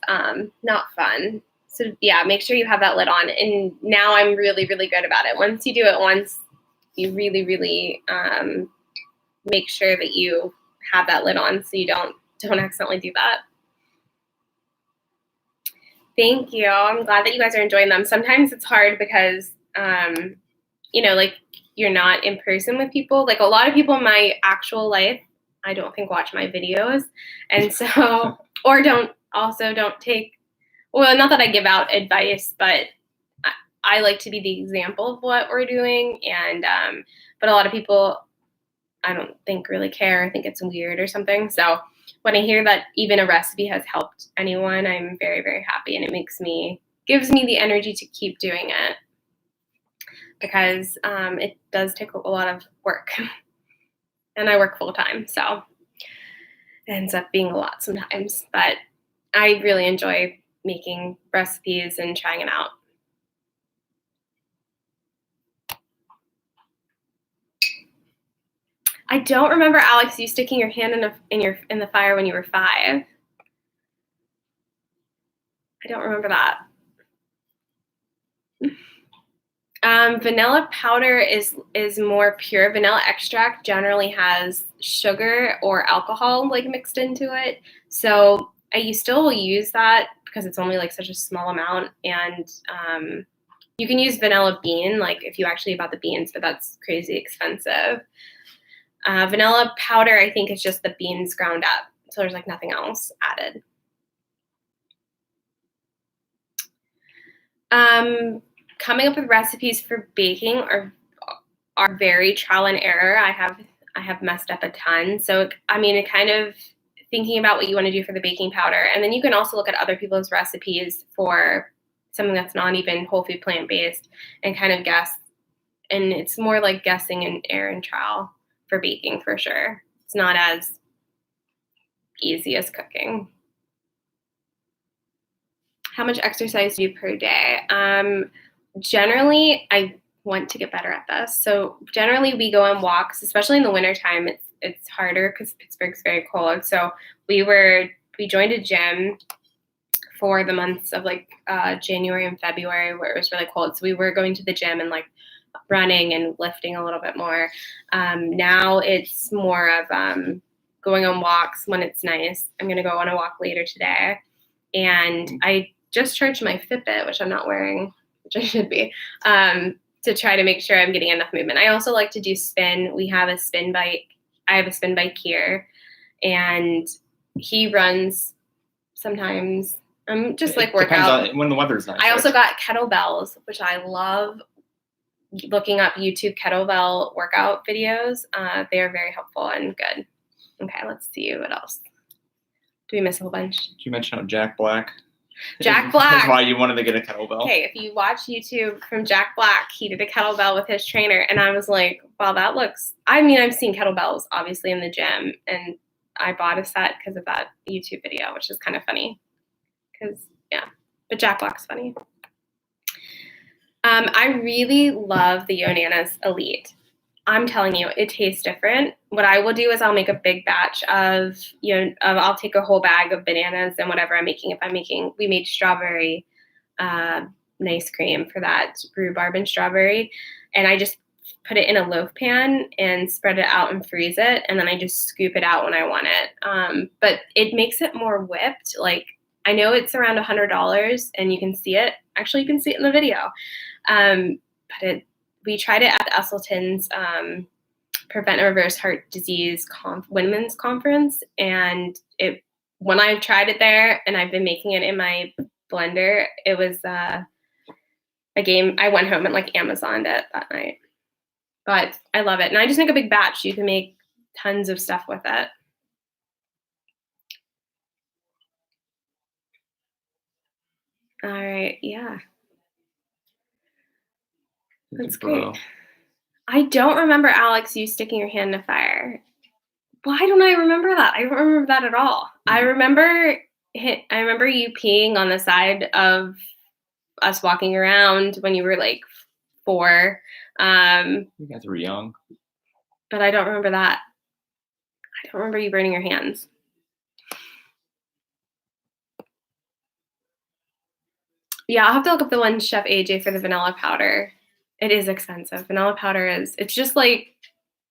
Speaker 1: not fun. So yeah, make sure you have that lid on. And now I'm really, really good about it. Once you do it once, you really, really make sure that you have that lid on so you don't accidentally do that. Thank you. I'm glad that you guys are enjoying them. Sometimes it's hard because you're not in person with people. A lot of people in my actual life, I don't think watch my videos, and so or don't take. Well, not that I give out advice, but I like to be the example of what we're doing. And but a lot of people, I don't think really care. I think it's weird or something. So when I hear that even a recipe has helped anyone, I'm very, very happy, and it gives me the energy to keep doing it because it does take a lot of work, and I work full time, so it ends up being a lot sometimes. But I really enjoy making recipes and trying it out. I don't remember, Alex, you sticking your hand in the fire when you were 5. I don't remember that. Vanilla powder is more pure. Vanilla extract generally has sugar or alcohol mixed into it. So I still will use that because it's only such a small amount. And you can use vanilla bean if you actually bought the beans, but that's crazy expensive. Vanilla powder, I think, is just the beans ground up. So there's nothing else added. Coming up with recipes for baking are very trial and error. I have messed up a ton. So, I mean, it kind of thinking about what you want to do for the baking powder. And then you can also look at other people's recipes for something that's not even whole food plant-based and kind of guess. And it's more like guessing and error and trial for baking for sure. It's not as easy as cooking. How much exercise do you do per day? Generally, I want to get better at this. So generally we go on walks, especially in the wintertime. It's harder because Pittsburgh's very cold. So we joined a gym for the months of like January and February where it was really cold. So we were going to the gym and like running and lifting a little bit more. Now it's more of going on walks when it's nice. I'm going to go on a walk later today. And I just charged my Fitbit, which I'm not wearing, which I should be, to try to make sure I'm getting enough movement. I also like to do spin. We have a spin bike. I have a spin bike here, and he runs sometimes. I'm just like workout.
Speaker 2: Depends on when the weather's nice.
Speaker 1: I also got kettlebells, which I love looking up YouTube kettlebell workout videos. They are very helpful and good. Okay, let's see what else. Do we miss a whole bunch?
Speaker 2: Did you mention Jack Black?
Speaker 1: Jack Black.
Speaker 2: That's why you wanted to get a kettlebell.
Speaker 1: Okay, if you watch YouTube from Jack Black, he did a kettlebell with his trainer, and I was like, wow, that looks, I mean, I've seen kettlebells, obviously, in the gym, and I bought a set because of that YouTube video, which is kind of funny, because, yeah, but Jack Black's funny. I really love the Yonanas Elite. I'm telling you, it tastes different. What I will do is I'll make a big batch of, I'll take a whole bag of bananas and whatever I'm making. We made strawberry nice cream for that, rhubarb and strawberry. And I just put it in a loaf pan and spread it out and freeze it. And then I just scoop it out when I want it. But it makes it more whipped. Like, I know it's around $100 and you can see it. Actually, you can see it in the video. But we tried it at the Esseltyn's Prevent and Reverse Heart Disease Women's Conference, and when I tried it there, and I've been making it in my blender, it was a game. I went home and like Amazoned it that night, but I love it, and I just make a big batch. You can make tons of stuff with it. All right, yeah. That's great. I don't remember, Alex, you sticking your hand in a fire. Why don't I remember that? I don't remember that at all. I remember you peeing on the side of us walking around when you were like 4.
Speaker 2: You guys were young.
Speaker 1: But I don't remember that. I don't remember you burning your hands. Yeah, I'll have to look up the one Chef AJ for the vanilla powder. It is expensive. Vanilla powder it's just like,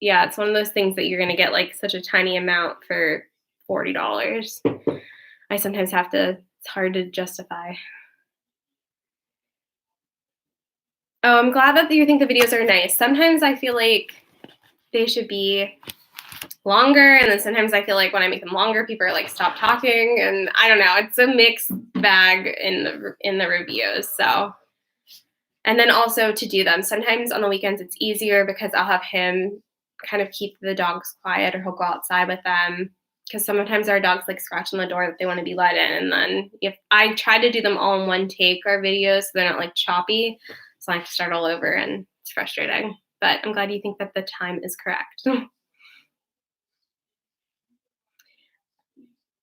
Speaker 1: yeah, it's one of those things that you're going to get like such a tiny amount for $40. I sometimes have to, it's hard to justify. Oh, I'm glad that you think the videos are nice. Sometimes I feel like they should be longer, and then sometimes I feel like when I make them longer, people are like, stop talking, and I don't know. It's a mixed bag in the reviews, so. And then also to do them. Sometimes on the weekends it's easier because I'll have him kind of keep the dogs quiet, or he'll go outside with them. Because sometimes our dogs like scratch on the door that they want to be let in. And then if I try to do them all in one take, our videos, so they're not like choppy. So I have to start all over, and it's frustrating. But I'm glad you think that the time is correct.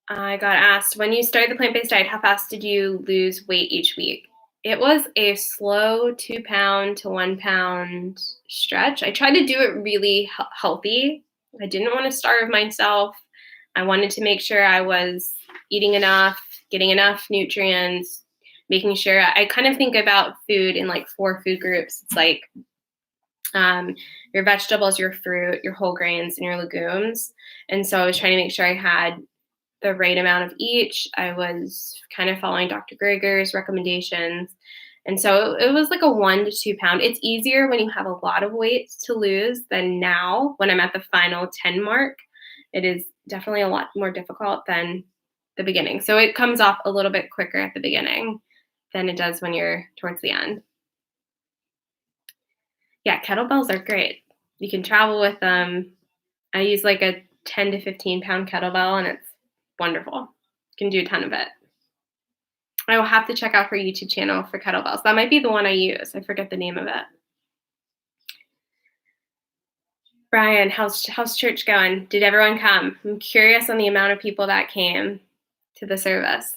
Speaker 1: I got asked, when you started the plant-based diet, how fast did you lose weight each week? It was a slow 2 pound to 1 pound stretch. I tried to do it really healthy. I didn't want to starve myself. I wanted to make sure I was eating enough, getting enough nutrients, making sure I kind of think about food in like 4 food groups. It's like your vegetables, your fruit, your whole grains, and your legumes. And so I was trying to make sure I had the right amount of each. I was kind of following Dr. Greger's recommendations. And so it was like a 1 to 2 pound. It's easier when you have a lot of weight to lose than now when I'm at the final 10 mark. It is definitely a lot more difficult than the beginning. So it comes off a little bit quicker at the beginning than it does when you're towards the end. Yeah, kettlebells are great. You can travel with them. I use like a 10 to 15 pound kettlebell, and it's wonderful. You can do a ton of it. I will have to check out her YouTube channel for kettlebells. That might be the one I use. I forget the name of it. Brian, how's church going? Did everyone come? I'm curious on the amount of people that came to the service.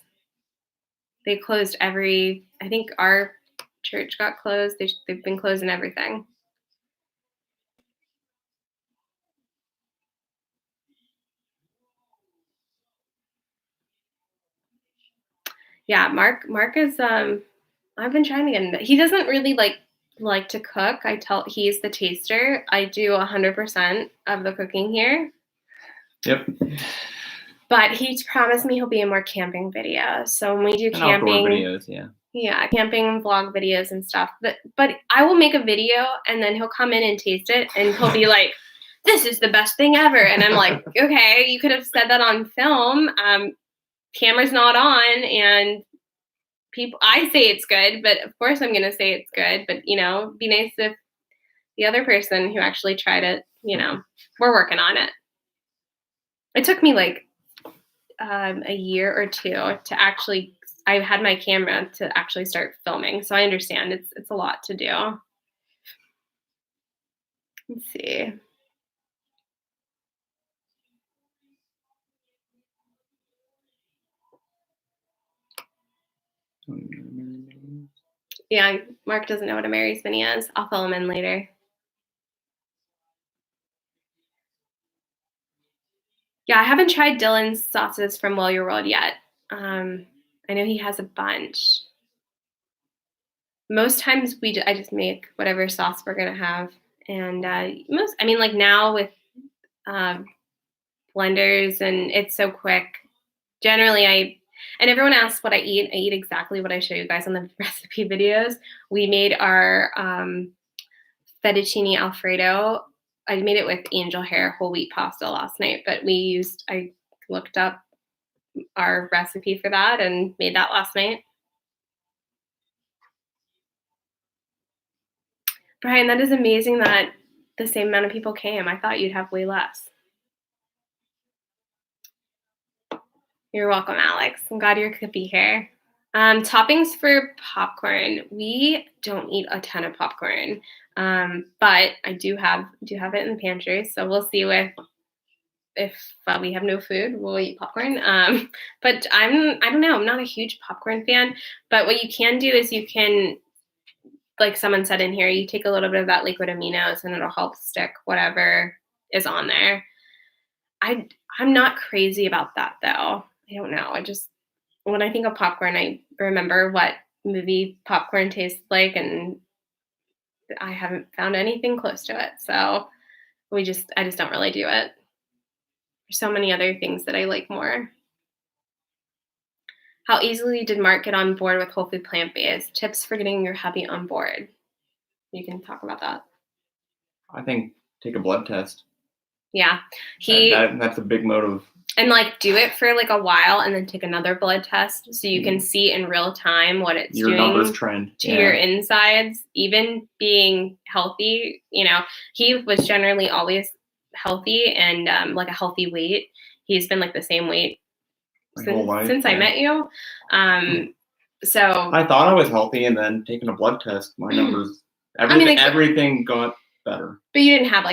Speaker 1: They closed I think our church got closed. They've been closing everything. Yeah, Mark is I've been trying to get him. He doesn't really like to cook. He's the taster. I do 100% of the cooking here.
Speaker 2: Yep.
Speaker 1: But he promised me he'll be in more camping videos. So when we do camping
Speaker 2: outdoor videos, yeah.
Speaker 1: Yeah, camping vlog videos and stuff. But I will make a video and then he'll come in and taste it and he'll be like, "This is the best thing ever." And I'm like, "Okay, you could have said that on film. Camera's not on, and I say it's good, but of course I'm gonna say it's good. But be nice if the other person who actually tried it, we're working on it. It took me like a year or two to actually. I had my camera to actually start filming, so I understand it's a lot to do. Let's see. Yeah, Mark doesn't know what a Mary's Mini is. I'll fill him in later. Yeah, I haven't tried Dylan's sauces from Well Your World yet. I know he has a bunch. Most times I just make whatever sauce we're gonna have, and now with blenders and it's so quick. Generally, and everyone asks what I eat. I eat exactly what I show you guys on the recipe videos. We made our fettuccine Alfredo. I made it with angel hair whole wheat pasta last night, but I looked up our recipe for that and made that last night. Brian, that is amazing that the same amount of people came. I thought you'd have way less. You're welcome, Alex. I'm glad you could be here. Toppings for popcorn. We don't eat a ton of popcorn, but I do have it in the pantry. So we'll see if we have no food, we'll eat popcorn. But I don't know. I'm not a huge popcorn fan. But what you can do is you can, like someone said in here, you take a little bit of that liquid aminos and it'll help stick whatever is on there. I'm not crazy about that though. I don't know. When I think of popcorn, I remember what movie popcorn tastes like, and I haven't found anything close to it. So I just don't really do it. There's so many other things that I like more. How easily did Mark get on board with whole food plant-based? Tips for getting your hubby on board. You can talk about that.
Speaker 2: I think take a blood test.
Speaker 1: Yeah.
Speaker 2: That's a big motive.
Speaker 1: And do it for a while and then take another blood test so you can see in real time what it's
Speaker 2: your
Speaker 1: doing
Speaker 2: numbers trend
Speaker 1: to your insides. Even being healthy, he was generally always healthy and a healthy weight. He's been the same weight since I met you. So
Speaker 2: I thought I was healthy, and then taking a blood test, my numbers, everything got better.
Speaker 1: But you didn't have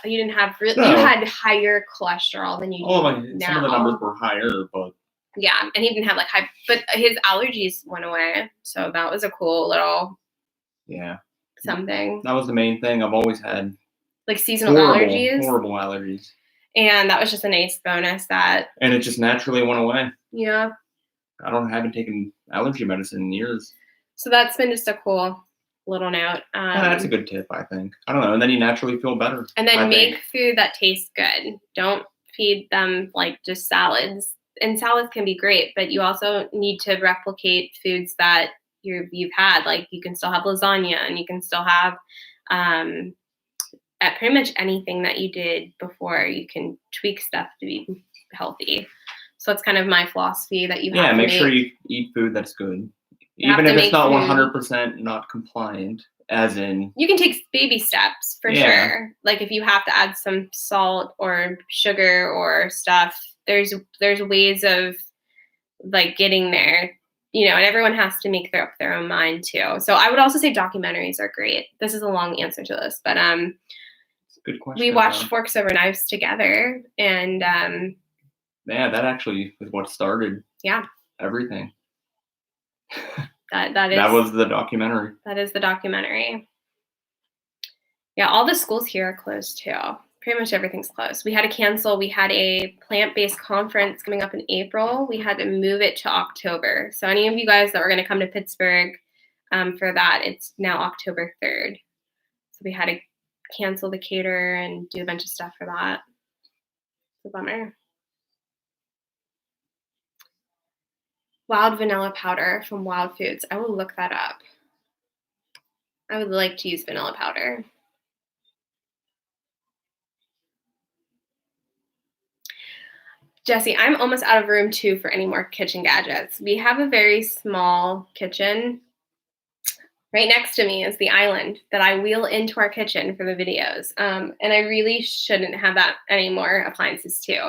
Speaker 1: you didn't have you had higher cholesterol than you do now.
Speaker 2: Some of the numbers were higher, but
Speaker 1: yeah, and he didn't have high, but his allergies went away, so that was a cool little something.
Speaker 2: That was the main thing. I've always had
Speaker 1: seasonal allergies,
Speaker 2: horrible allergies,
Speaker 1: and that was just a nice bonus
Speaker 2: and it just naturally went away.
Speaker 1: Yeah,
Speaker 2: I haven't taken allergy medicine in years,
Speaker 1: so that's been just a cool little note.
Speaker 2: That's a good tip, I think. I don't know, and then you naturally feel better.
Speaker 1: And then make food that tastes good. Don't feed them just salads. And salads can be great, but you also need to replicate foods that you've had. You can still have lasagna, and you can still have at pretty much anything that you did before. You can tweak stuff to be healthy. So that's kind of my philosophy that you have to
Speaker 2: make sure you eat food that's good. Even if it's not 100% not compliant, as in
Speaker 1: you can take baby steps for sure. Like if you have to add some salt or sugar or stuff, there's ways of like getting there, you know, and everyone has to make up their own mind too. So I would also say documentaries are great. This is a long answer to this, but
Speaker 2: good question.
Speaker 1: We watched Forks Over Knives together, and
Speaker 2: yeah, that actually is what started.
Speaker 1: Yeah.
Speaker 2: Everything.
Speaker 1: That
Speaker 2: was the documentary.
Speaker 1: That is the documentary. Yeah, all the schools here are closed too. Pretty much everything's closed. We had to cancel. We had a plant-based conference coming up in April. We had to move it to October. So any of you guys that were going to come to Pittsburgh for that, it's now October 3rd. So we had to cancel the cater and do a bunch of stuff for that. It's a bummer. Wild vanilla powder from Wild Foods. I will look that up. I would like to use vanilla powder. Jesse, I'm almost out of room too for any more kitchen gadgets. We have a very small kitchen. Right next to me is the island that I wheel into our kitchen for the videos. And I really shouldn't have that anymore appliances too.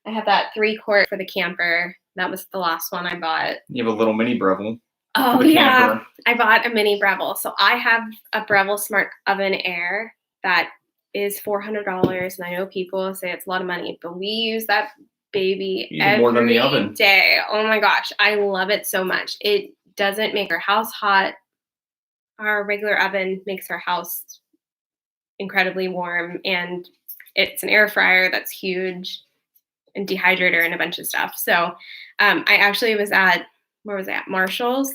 Speaker 1: I have that 3-quart for the camper. That was the last one I bought.
Speaker 2: You have a little mini Breville.
Speaker 1: Oh yeah, camper. I bought a mini Breville. So I have a Breville Smart Oven Air that is $400. And I know people say it's a lot of money, but we use that baby every more than the oven. Day. Oh my gosh, I love it so much. It doesn't make our house hot. Our regular oven makes our house incredibly warm, and it's an air fryer that's huge, and dehydrator and a bunch of stuff. So I actually was at, where was I at? Marshall's,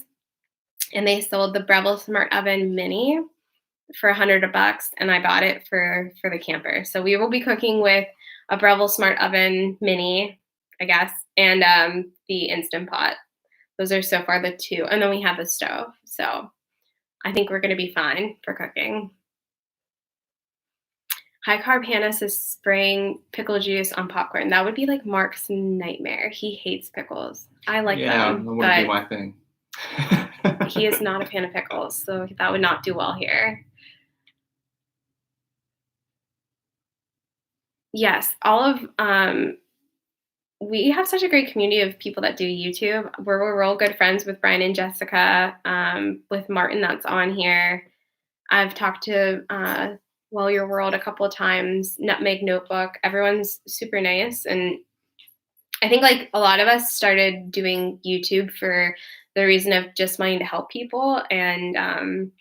Speaker 1: and they sold the Breville Smart Oven Mini for $100, and I bought it for the camper. So we will be cooking with a Breville Smart Oven Mini, I guess, and the Instant Pot. Those are so far the two. And then we have the stove. So I think we're going to be fine for cooking. High Carb Hannah says spraying pickle juice on popcorn. That would be like Mark's nightmare. He hates pickles. I like them. Yeah, that wouldn't be my thing. He is not a fan of pickles, so that would not do well here. Yes, all of we have such a great community of people that do YouTube. We're all good friends with Brian and Jessica, with Martin that's on here. I've talked to Well Your World a couple of times, Nutmeg Notebook. Everyone's super nice. And I think like a lot of us started doing YouTube for the reason of just wanting to help people. And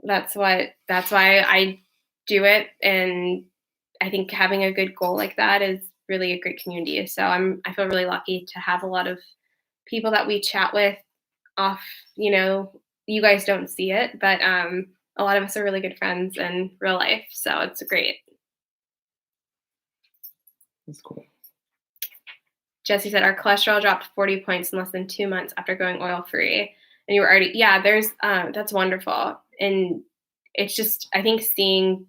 Speaker 1: that's why I do it. And I think having a good goal like that is really a great community. So I feel really lucky to have a lot of people that we chat with off, you know, you guys don't see it, but a lot of us are really good friends in real life. So it's great. That's cool. Jesse said our cholesterol dropped 40 points in less than 2 months after going oil-free. And you were already, yeah, that's wonderful. And it's just, I think seeing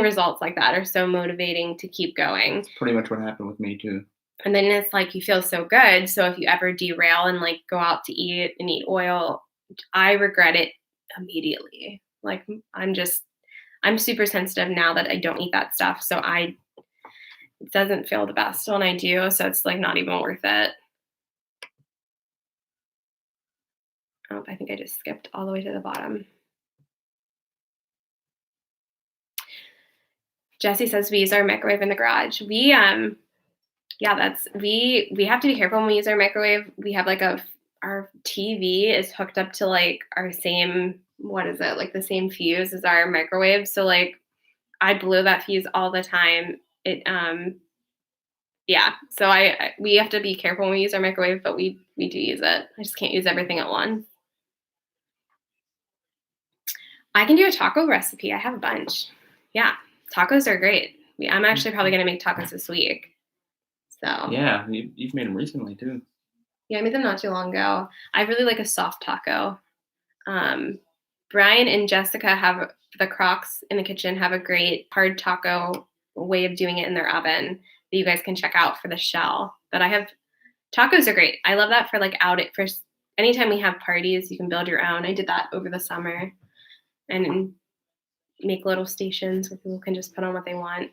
Speaker 1: results like that are so motivating to keep going. That's pretty much what happened with me too. And then it's like you feel so good. So if you ever derail and like go out to eat and eat oil, I regret it immediately. Like I'm super sensitive now that I don't eat that stuff. So it doesn't feel the best when I do. So it's like not even worth it. Oh, I think I just skipped all the way to the bottom. Jesse says we use our microwave in the garage. We have to be careful when we use our microwave. We have like our TV is hooked up to like our same, like the same fuse as our microwave. So like I blow that fuse all the time. So we have to be careful when we use our microwave, but we do use it. I just can't use everything at once. I can do a taco recipe. I have a bunch. Yeah. Tacos are great. I'm actually probably going to make tacos this week. So yeah, you've made them recently too. Yeah, I made them not too long ago. I really like a soft taco. Brian and Jessica have the Crocs in the kitchen have a great hard taco way of doing it in their oven that you guys can check out for the shell. But tacos are great. I love that for like for anytime we have parties, you can build your own. I did that over the summer. and make little stations where people can just put on what they want.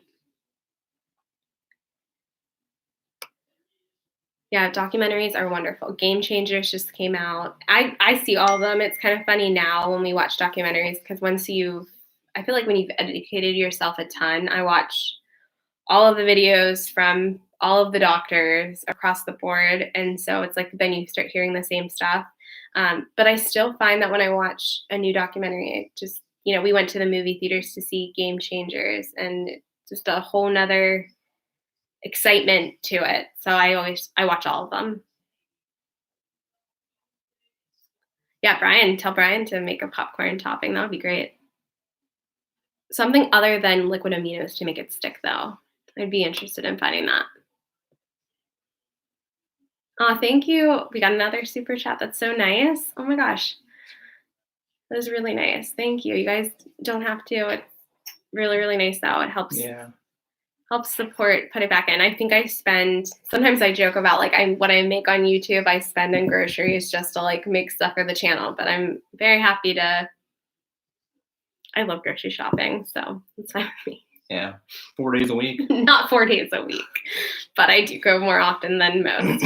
Speaker 1: Yeah, documentaries are wonderful. Game Changers just came out. I see all of them. It's kind of funny now when we watch documentaries because I feel like when you've educated yourself a ton, I watch all of the videos from all of the doctors across the board. And so it's like then you start hearing the same stuff. But I still find that when I watch a new documentary, it just, we went to the movie theaters to see Game Changers and just a whole nother excitement to it. So I watch all of them. Yeah, tell Brian to make a popcorn topping. That would be great. Something other than liquid aminos to make it stick, though. I'd be interested in finding that. Oh, thank you. We got another super chat. That's so nice. Oh my gosh. That was really nice. Thank you. You guys don't have to. It's really, really nice though. It helps.
Speaker 2: Yeah.
Speaker 1: Helps support, put it back in. I think sometimes I joke about what I make on YouTube, I spend in groceries just to make stuff for the channel, but I'm very happy I love grocery shopping, so it's fine with me.
Speaker 2: Yeah, 4 days a week.
Speaker 1: Not 4 days a week, but I do go more often than most.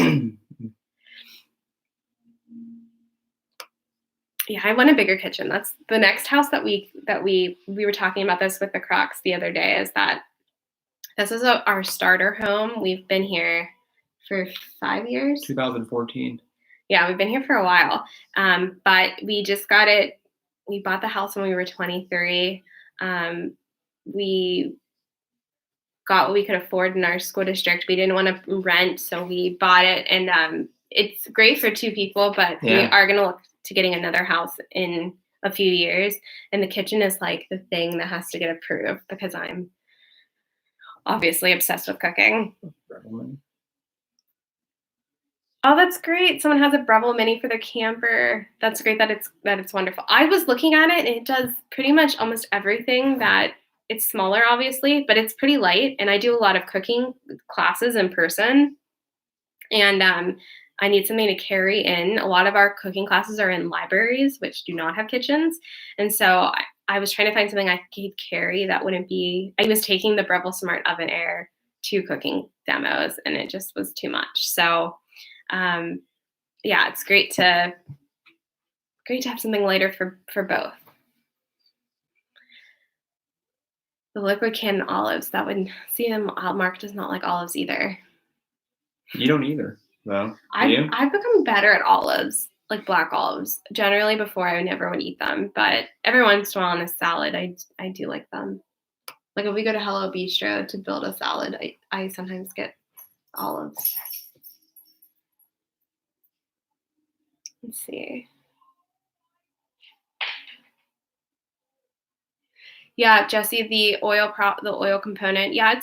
Speaker 1: Yeah, I want a bigger kitchen. That's the next house that we were talking about this with the Crocs the other day, is that this is our starter home. We've been here for 5 years.
Speaker 2: 2014.
Speaker 1: Yeah, we've been here for a while. But we just got it. We bought the house when we were 23. We got what we could afford in our school district. We didn't want to rent, so we bought it. And it's great for 2 people, but we are going to look to getting another house in a few years. And the kitchen is the thing that has to get approved because I'm obviously obsessed with cooking. Oh, that's great. Someone has a Breville Mini for their camper. That's great that it's wonderful. I was looking at it and it does pretty much almost everything. That it's smaller, obviously, but it's pretty light. And I do a lot of cooking classes in person. And I need something to carry in. A lot of our cooking classes are in libraries, which do not have kitchens. And so I was trying to find something I could carry that wouldn't be. I was taking the Breville Smart Oven Air to cooking demos, and it just was too much. So, yeah, it's great to have something lighter for both. The liquid canned olives, that would see them. Mark does not like olives either.
Speaker 2: You don't either, though.
Speaker 1: I've become better at olives. Like black olives. Generally, before I never would eat them, but every once in a while in a salad, I do like them. Like if we go to Hello Bistro to build a salad, I sometimes get olives. Let's see. Yeah, Jesse, the oil component. Yeah,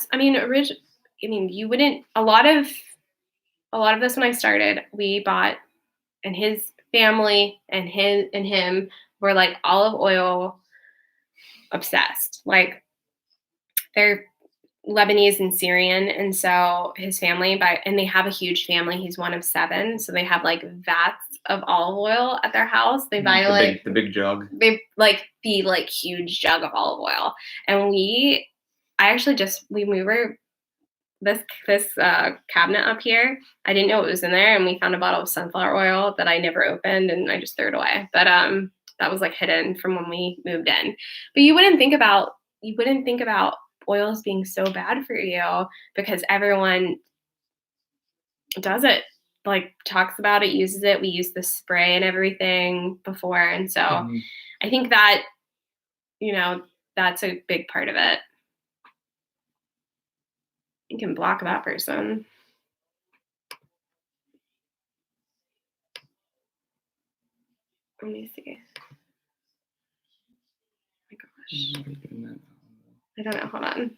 Speaker 1: you wouldn't. A lot of this when I started, we bought, and his family and him were olive oil obsessed. They're Lebanese and Syrian, and so his family and they have a huge family. He's one of 7, so they have vats of olive oil at their house. They buy
Speaker 2: the big jug.
Speaker 1: They the huge jug of olive oil, and we were this cabinet up here. I didn't know what was in there, and we found a bottle of sunflower oil that I never opened, and I just threw it away. But that was hidden from when we moved in. But you wouldn't think about oils being so bad for you because everyone does it. Talks about it, uses it. We use the spray and everything before, and so I think that that's a big part of it. You can block that person. Let me see. Oh my gosh. I don't know. Hold on.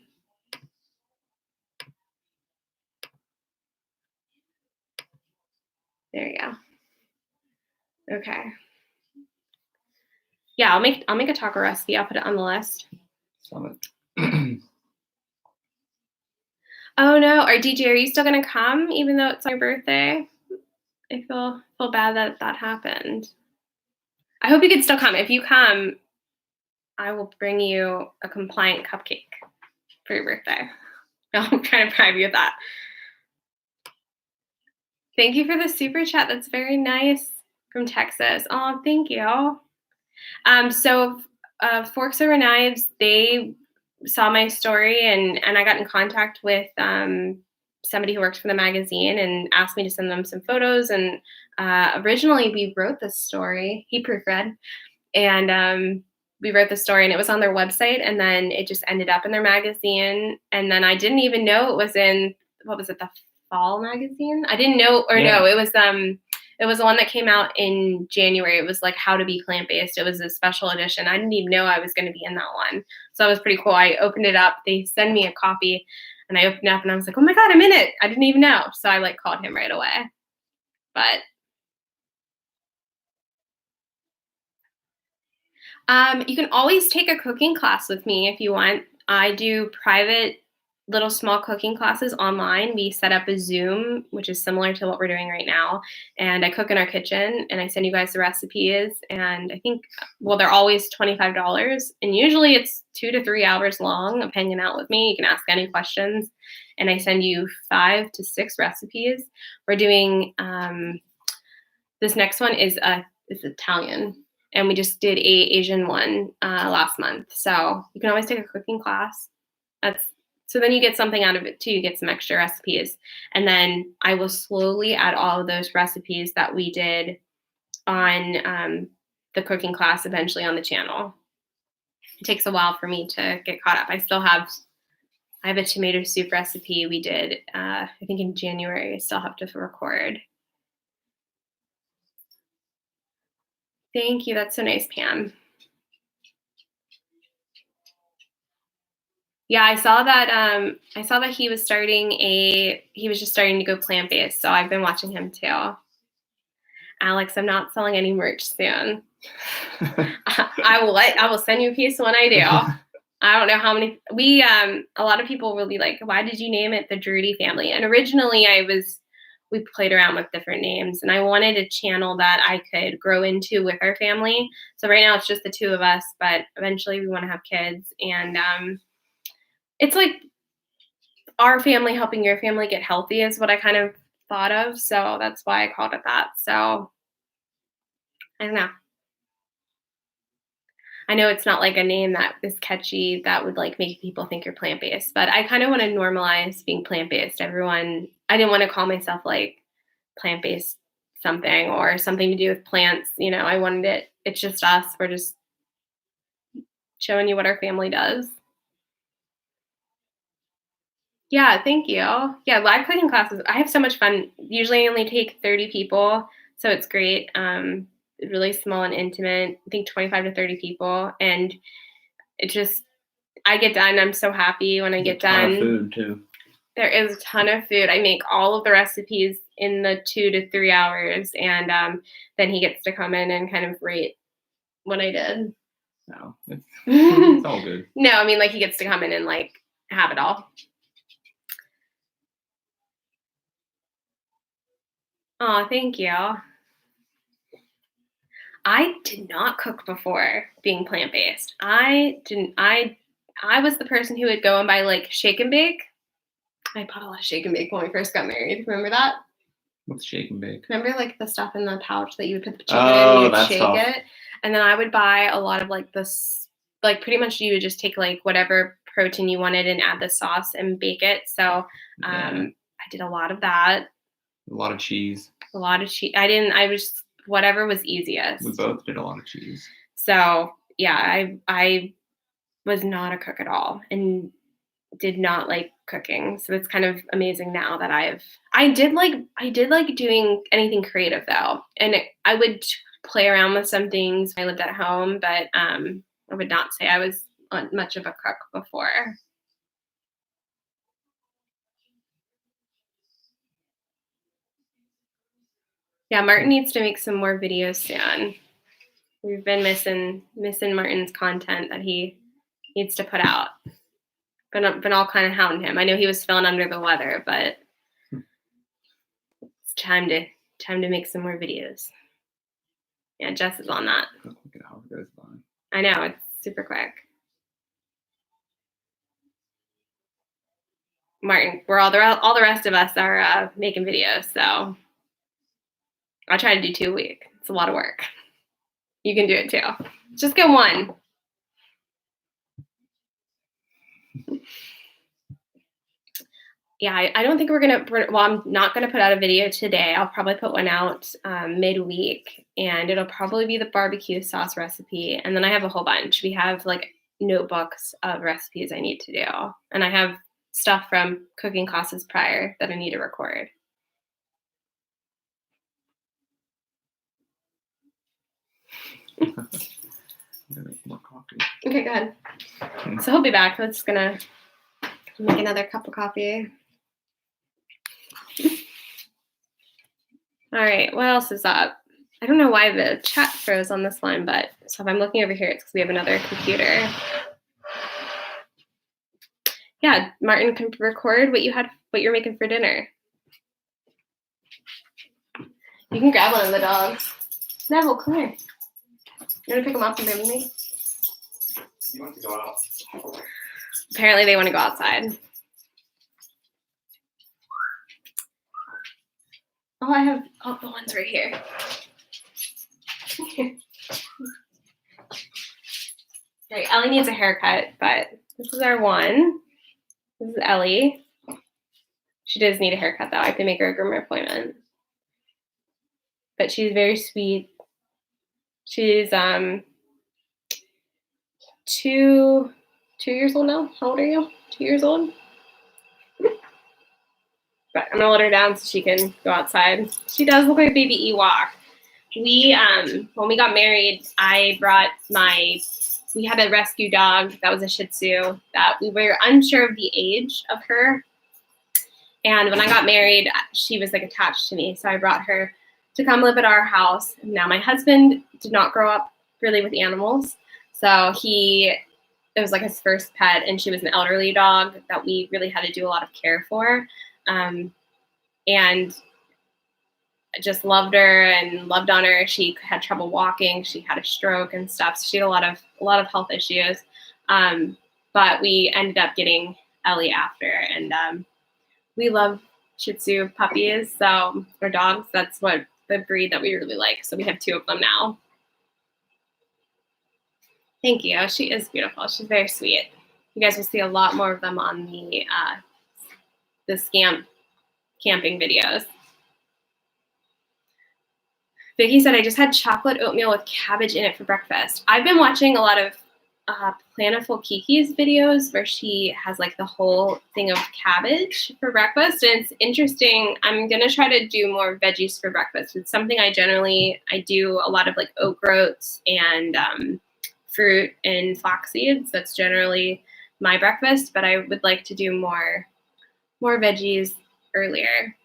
Speaker 1: There you go. Okay. Yeah, I'll make a taco recipe. I'll put it on the list. Oh no, DJ, are you still gonna come even though it's my birthday? I feel bad that happened. I hope you can still come. If you come, I will bring you a compliant cupcake for your birthday. I'm trying to bribe you with that. Thank you for the super chat. That's very nice from Texas. Oh, thank you. So Forks Over Knives, they saw my story and I got in contact with somebody who works for the magazine and asked me to send them some photos. And originally we wrote this story. He proofread, and we wrote the story, and it was on their website, and then it just ended up in their magazine. And then I didn't even know it was in, what was it, the fall magazine? I didn't know, or no, it was the one that came out in January. It was like How to Be Plant-Based. It was a special edition. I didn't even know I was going to be in that one. So that was pretty cool. I opened it up. They sent me a copy, and I opened it up, and I was like, oh my God, I'm in it. I didn't even know. So I like called him right away. But you can always take a cooking class with me if you want. I do private little small cooking classes online. We set up a Zoom, which is similar to what we're doing right now. And I cook in our kitchen, and I send you guys the recipes. And I think, well, they're always $25. And usually it's 2 to 3 hours long of hanging out with me. You can ask any questions. And I send you 5 to 6 recipes. We're doing, this next one is Italian. And we just did a Asian one last month. So you can always take a cooking class. So then you get something out of it too. You get some extra recipes. And then I will slowly add all of those recipes that we did on the cooking class eventually on the channel. It takes a while for me to get caught up. I have a tomato soup recipe we did, I think in January. I still have to record. Thank you. That's so nice, Pam. Yeah, I saw that he was just starting to go plant-based, so I've been watching him too. Alex, I'm not selling any merch soon. I will send you a piece when I do. I don't know how many a lot of people will be like, why did you name it the Jaroudi family? And originally we played around with different names, and I wanted a channel that I could grow into with our family. So right now it's just the 2 of us, but eventually we want to have kids, and it's like our family helping your family get healthy is what I kind of thought of. So that's why I called it that. So I don't know. I know it's not like a name that is catchy that would like make people think you're plant-based, but I kind of want to normalize being plant-based. I didn't want to call myself like plant-based something or something to do with plants. You know, I wanted it's just us. We're just showing you what our family does. Yeah, thank you. Yeah, live cooking classes. I have so much fun. Usually I only take 30 people, so it's great. Really small and intimate. I think 25 to 30 people. And it just, I get done. I'm so happy when I get done.
Speaker 2: There's a ton of food too.
Speaker 1: There is a ton of food. I make all of the recipes in the 2 to 3 hours. And then he gets to come in and kind of rate what I did.
Speaker 2: No, it's all good.
Speaker 1: No, I mean, like he gets to come in and like have it all. Oh, thank you. I did not cook before being plant-based. I was the person who would go and buy like shake and bake. I bought a lot of shake and bake when we first got married. Remember that?
Speaker 2: What's shake and bake?
Speaker 1: Remember like the stuff in the pouch that you would put the chicken in and you'd shake it? And then I would buy a lot of like this, like pretty much you would just take like whatever protein you wanted and add the sauce and bake it. So I did a lot of that.
Speaker 2: A lot of cheese.
Speaker 1: I was whatever was easiest.
Speaker 2: We both did a lot of cheese.
Speaker 1: So yeah, I was not a cook at all and did not like cooking. So it's kind of amazing now that I did like doing anything creative though. And I would play around with some things when I lived at home, but I would not say I was much of a cook before. Yeah, Martin needs to make some more videos soon. We've been missing Martin's content that he needs to put out. Been all kind of hounding him. I know he was feeling under the weather, but it's time to make some more videos. Yeah, Jess is on that.
Speaker 2: Look at how it goes by.
Speaker 1: I know, super quick. Martin, we're all the rest of us are making videos, so I try to do 2 a week. It's a lot of work. You can do it too. Just get one. Yeah, I don't think I'm not gonna put out a video today. I'll probably put one out midweek, and it'll probably be the barbecue sauce recipe. And then I have a whole bunch. We have like notebooks of recipes I need to do. And I have stuff from cooking classes prior that I need to record.
Speaker 2: More coffee.
Speaker 1: Okay, good. So he'll be back. We're just gonna make another cup of coffee. All right, what else is up? I don't know why the chat froze on this one, but so if I'm looking over here, it's because we have another computer. Yeah, Martin can record what you're making for dinner. You can grab one of the dogs. Neville, come here. You want to pick them up and bring them with me?
Speaker 2: You want to go out?
Speaker 1: Apparently they want to go outside. Oh, I have the ones right here. Right, Ellie needs a haircut, but this is our one. This is Ellie. She does need a haircut though. I have to make her a groomer appointment. But she's very sweet. She's 2 years old now. How old are you? 2 years old? But I'm gonna let her down so she can go outside. She does look like a baby Ewok. We when we got married, we had a rescue dog that was a Shih Tzu that we were unsure of the age of her. And when I got married, she was like attached to me. So I brought her to come live at our house. Now my husband did not grow up really with animals. So it was like his first pet, and she was an elderly dog that we really had to do a lot of care for. And I just loved her and loved on her. She had trouble walking. She had a stroke and stuff. So she had a lot of health issues. But we ended up getting Ellie after, and we love Shih Tzu puppies, or dogs. That's what the breed that we really like. So we have 2 of them now. Thank you. She is beautiful. She's very sweet. You guys will see a lot more of them on the Scamp camping videos. Vicky said, I just had chocolate oatmeal with cabbage in it for breakfast. I've been watching a lot of Planiful Kiki's videos where she has like the whole thing of cabbage for breakfast. And it's interesting. I'm going to try to do more veggies for breakfast. It's something I do a lot of like oat groats and fruit and flax seeds. That's generally my breakfast, but I would like to do more veggies earlier.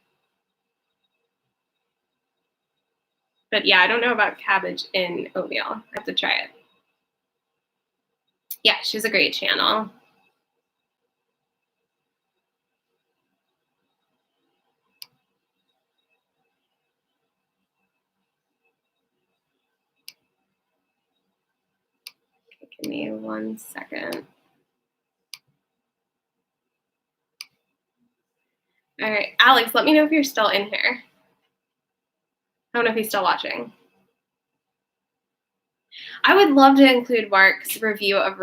Speaker 1: But yeah, I don't know about cabbage in oatmeal. I have to try it. Yeah, she's a great channel. Give me 1 second. All right, Alex, let me know if you're still in here. I don't know if he's still watching. I would love to include Mark's review of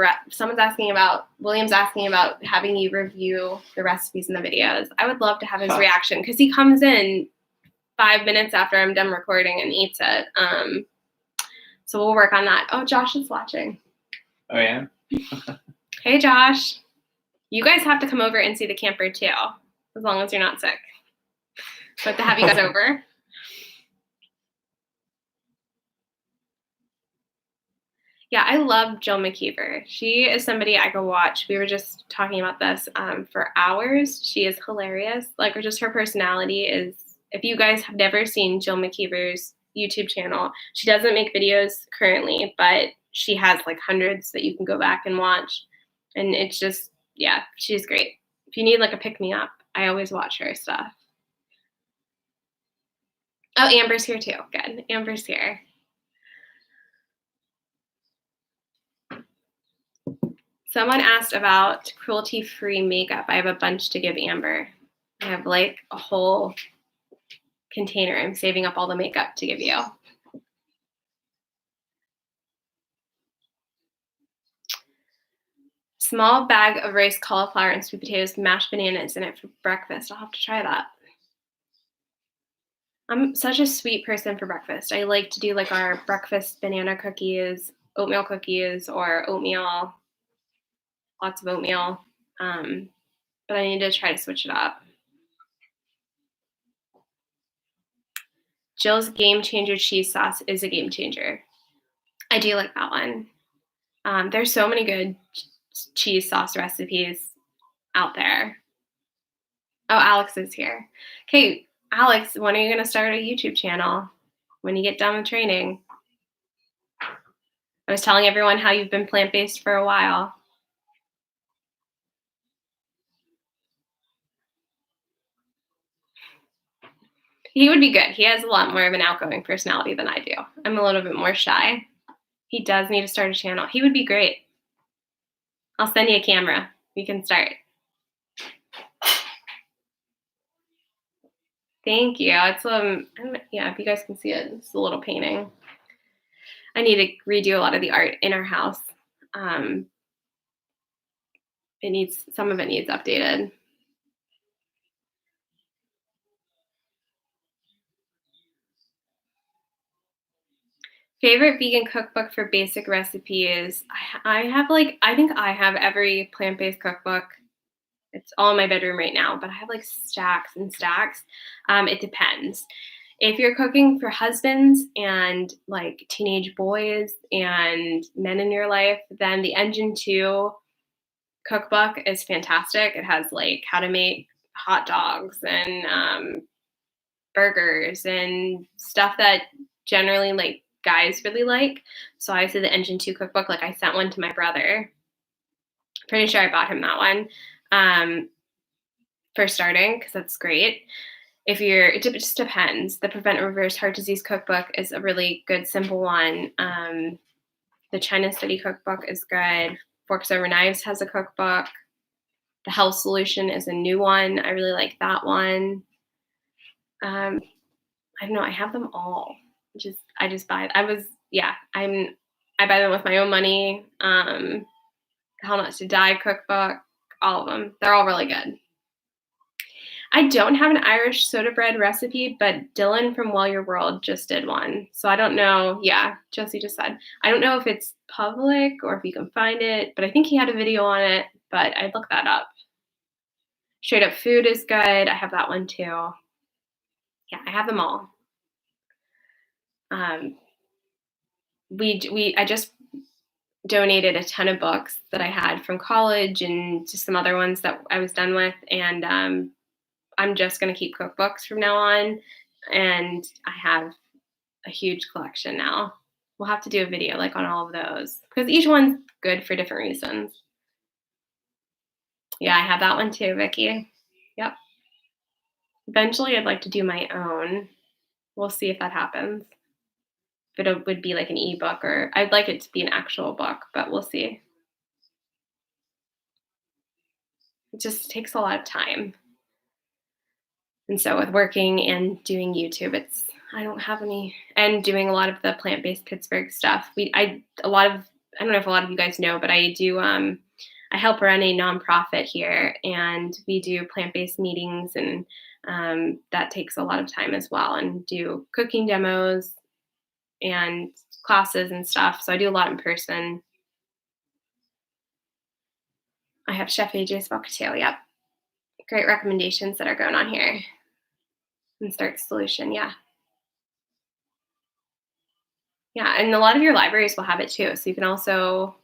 Speaker 1: William's asking about having you review the recipes in the videos. I would love to have his reaction because he comes in 5 minutes after I'm done recording and eats it. So we'll work on that. Oh, Josh is watching.
Speaker 2: Oh, yeah?
Speaker 1: Hey, Josh. You guys have to come over and see the camper too, as long as you're not sick. But to have you guys over. Yeah, I love Jill McKeever. She is somebody I could watch. We were just talking about this for hours. She is hilarious. Like, just her personality is, if you guys have never seen Jill McKeever's YouTube channel, she doesn't make videos currently, but she has like hundreds that you can go back and watch. And it's just, yeah, she's great. If you need like a pick-me-up, I always watch her stuff. Oh, Amber's here too. Good. Amber's here. Someone asked about cruelty-free makeup. I have a bunch to give Amber. I have like a whole container. I'm saving up all the makeup to give you. Small bag of rice, cauliflower, and sweet potatoes, mashed bananas in it for breakfast. I'll have to try that. I'm such a sweet person for breakfast. I like to do like our breakfast banana cookies, oatmeal cookies, or oatmeal, lots of oatmeal. But I need to try to switch it up. Jill's Game Changer cheese sauce is a game changer. I do like that one. There's so many good cheese sauce recipes out there. Oh, Alex is here. Okay, Alex, when are you going to start a YouTube channel? When you get done with training? I was telling everyone how you've been plant-based for a while. He would be good. He has a lot more of an outgoing personality than I do. I'm a little bit more shy. He does need to start a channel. He would be great. I'll send you a camera. You can start. Thank you. It's yeah, if you guys can see it, it's a little painting. I need to redo a lot of the art in our house. Some of it needs updated. Favorite vegan cookbook for basic recipes. I think I have every plant-based cookbook. It's all in my bedroom right now, but I have like stacks and stacks. It depends. If you're cooking for husbands and like teenage boys and men in your life, then the Engine 2 cookbook is fantastic. It has like how to make hot dogs and burgers and stuff that generally like guys really like. So I say the Engine 2 cookbook. Like I sent one to my brother. Pretty sure I bought him that one for starting because that's great. It just depends. The Prevent and Reverse Heart Disease cookbook is a really good, simple one. The China Study cookbook is good. Forks Over Knives has a cookbook. The Health Solution is a new one. I really like that one. I don't know. I have them all. I just buy it. I buy them with my own money. How Not to Die cookbook, all of them. They're all really good. I don't have an Irish soda bread recipe, but Dylan from Well Your World just did one. So I don't know. Yeah, Jesse just said. I don't know if it's public or if you can find it, but I think he had a video on it, but I'd look that up. Straight Up Food is good. I have that one too. Yeah, I have them all. I just donated a ton of books that I had from college and just some other ones that I was done with. And I'm just going to keep cookbooks from now on. And I have a huge collection now. We'll have to do a video like on all of those because each one's good for different reasons. Yeah, I have that one too, Vicky. Yep. Eventually I'd like to do my own. We'll see if that happens. If it would be like an ebook, or I'd like it to be an actual book, but we'll see. It just takes a lot of time. And so with working and doing YouTube, I don't have any, and doing a lot of the plant-based Pittsburgh stuff. I don't know if a lot of you guys know, but I do, I help run a nonprofit here, and we do plant-based meetings, and that takes a lot of time as well, and do cooking demos and classes and stuff. So I do a lot in person. I have Chef AJ's book too. Yep. Great recommendations that are going on here. And Start Solution. Yeah. Yeah. And a lot of your libraries will have it too. So you can also,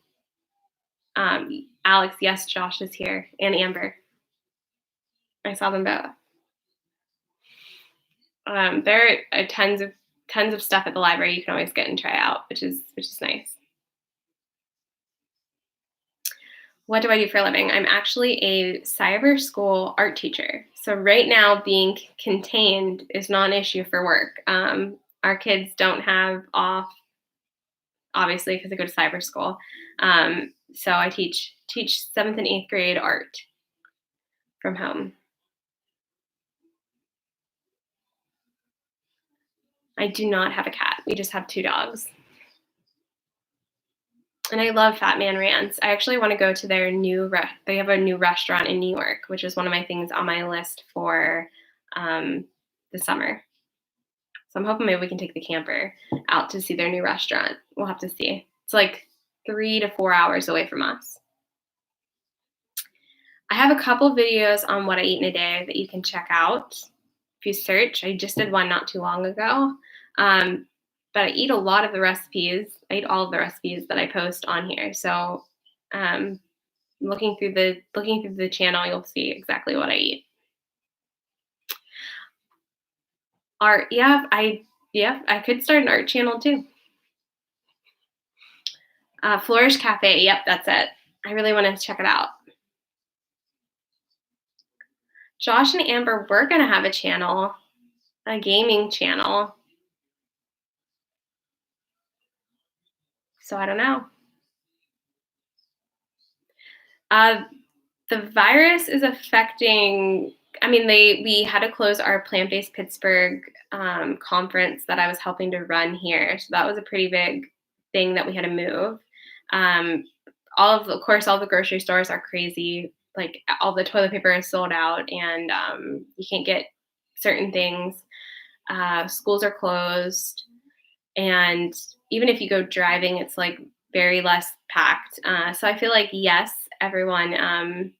Speaker 1: Alex, yes, Josh is here, and Amber. I saw them both. There are tons of stuff at the library you can always get and try out, which is nice. What do I do for a living? I'm actually a cyber school art teacher. So right now being contained is not an issue for work. Our kids don't have off, obviously, because they go to cyber school. So I teach teach 7th and 8th grade art from home. I do not have a cat. We just have 2 dogs. And I love Fat Man Rants. I actually want to go to their they have a new restaurant in New York, which is one of my things on my list for the summer. So I'm hoping maybe we can take the camper out to see their new restaurant. We'll have to see. It's like 3 to 4 hours away from us. I have a couple videos on what I eat in a day that you can check out if you search. I just did one not too long ago. But I eat a lot of the recipes. I eat all of the recipes that I post on here. So looking through the channel, you'll see exactly what I eat. Art, I could start an art channel too. Flourish Cafe, yep, that's it. I really want to check it out. Josh and Amber, we're gonna have a channel, a gaming channel. So I don't know. The virus is affecting, we had to close our Plant-Based Pittsburgh conference that I was helping to run here. So that was a pretty big thing that we had to move. Of course, all the grocery stores are crazy. Like all the toilet paper is sold out and you can't get certain things. Schools are closed. And even if you go driving, it's like very less packed. So I feel like, yes, everyone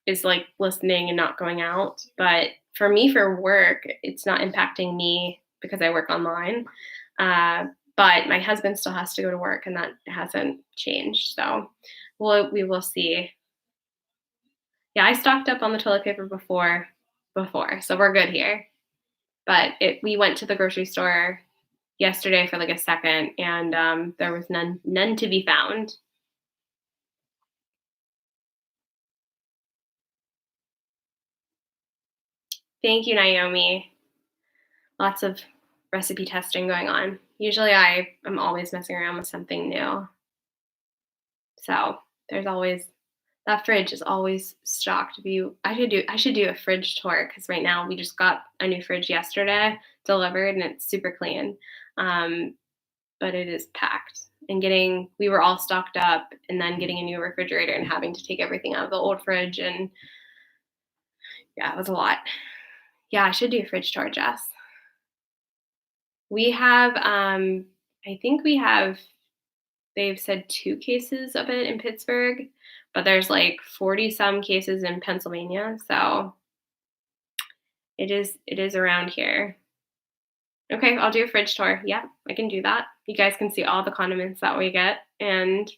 Speaker 1: is like listening and not going out. But for me, for work, it's not impacting me because I work online. But my husband still has to go to work and that hasn't changed. So we will see. Yeah, I stocked up on the toilet paper before, so we're good here. But we went to the grocery store yesterday for like a second, and there was none to be found. Thank you, Naomi. Lots of recipe testing going on. Usually I am always messing around with something new. So there's always, that fridge is always stocked. I should do a fridge tour because right now we just got a new fridge yesterday delivered and it's super clean. But it is packed. And we were all stocked up and then getting a new refrigerator and having to take everything out of the old fridge. And yeah, it was a lot. Yeah, I should do a fridge tour, Jess. We have, they've said 2 cases of it in Pittsburgh, but there's like 40 some cases in Pennsylvania. So it is around here. Okay, I'll do a fridge tour. Yeah, I can do that. You guys can see all the condiments that we get and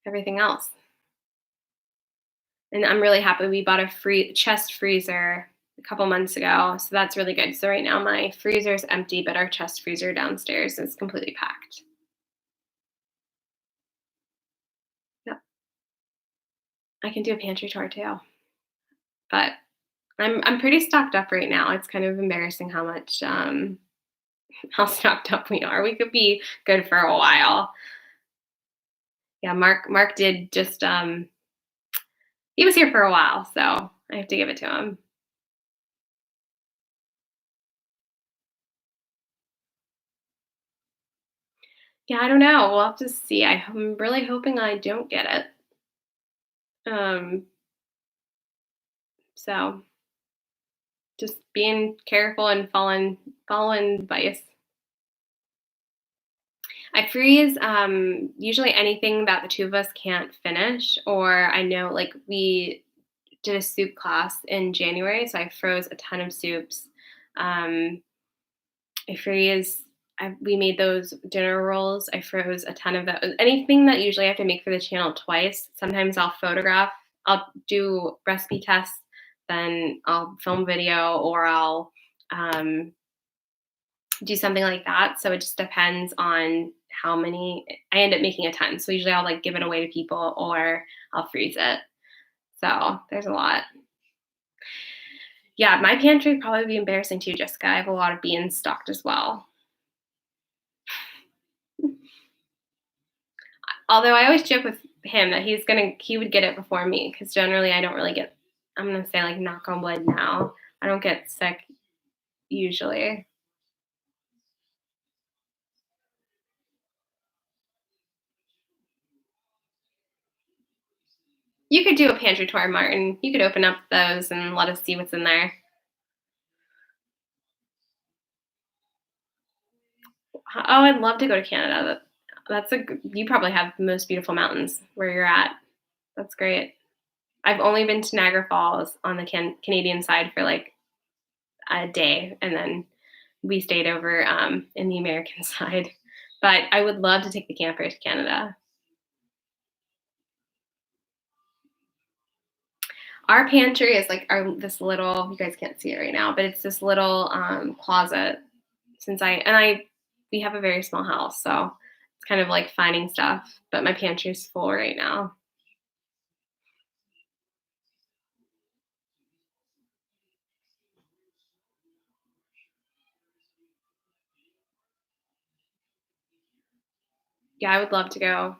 Speaker 1: everything else. And I'm really happy we bought a chest freezer a couple months ago. So that's really good. So right now my freezer is empty, but our chest freezer downstairs is completely packed. Yep. I can do a pantry tour too. But I'm pretty stocked up right now. It's kind of embarrassing how much how stocked up we are. We could be good for a while. Yeah, Mark did just he was here for a while, so I have to give it to him. Yeah, I don't know. We'll have to see. I'm really hoping I don't get it. So just being careful and following advice. I freeze usually anything that the 2 of us can't finish, or I know like we did a soup class in January, so I froze a ton of soups. We made those dinner rolls. I froze a ton of those. Anything that usually I have to make for the channel twice. Sometimes I'll do recipe tests, then I'll film video, or I'll do something like that. So it just depends on how many. I end up making a ton. So usually I'll like give it away to people or I'll freeze it. So there's a lot. Yeah, my pantry would probably be embarrassing too, Jessica. I have a lot of beans stocked as well. Although I always joke with him that he would get it before me, because generally I don't really get, I'm going to say like knock on wood now, I don't get sick usually. You could do a pantry tour, Martin. You could open up those and let us see what's in there. Oh, I'd love to go to Canada. You probably have the most beautiful mountains where you're at. That's great. I've only been to Niagara Falls on the Canadian side for like a day, and then we stayed over in the American side. But I would love to take the camper to Canada. Our pantry is like this little, you guys can't see it right now, but it's this little closet. We have a very small house, so it's kind of like finding stuff, but my pantry is full right now. Yeah, I would love to go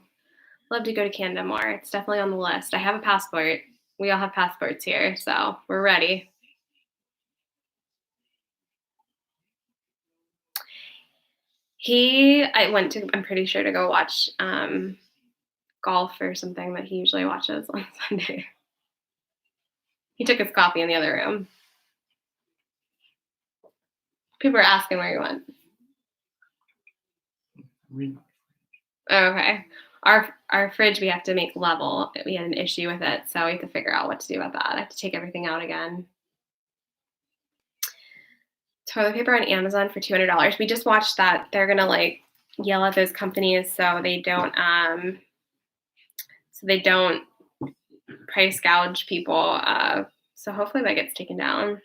Speaker 1: to Canada more. It's definitely on the list. I have a passport. We all have passports here, so we're ready. I'm pretty sure, to go watch golf or something that he usually watches on Sunday. He took his coffee in the other room. People are asking where he went. Oh, okay. Our fridge, we have to make level. We had an issue with it, so we have to figure out what to do about that. I have to take everything out again. Toilet paper on Amazon for $200. We just watched that. They're gonna like yell at those companies so they don't price gouge people. So hopefully that gets taken down.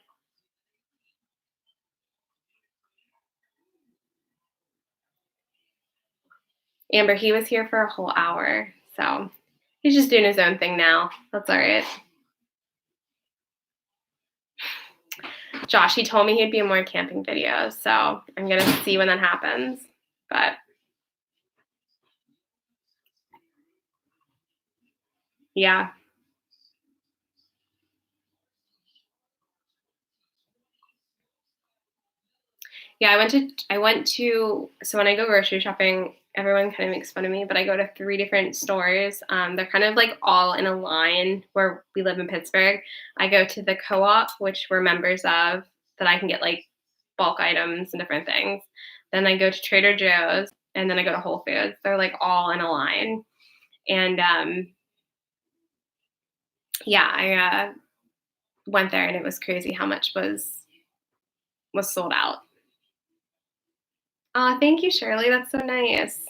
Speaker 1: Amber, he was here for a whole hour, so he's just doing his own thing now. That's all right. Josh, he told me he'd be in more camping videos, so I'm gonna see when that happens. But yeah. Yeah, I went to so when I go grocery shopping, everyone kind of makes fun of me, but I go to 3 different stores. They're kind of like all in a line where we live in Pittsburgh. I go to the Co-op, which we're members of, that I can get like bulk items and different things. Then I go to Trader Joe's, and then I go to Whole Foods. They're like all in a line. And yeah, I went there, and it was crazy how much was sold out. Thank you, Shirley. That's so nice.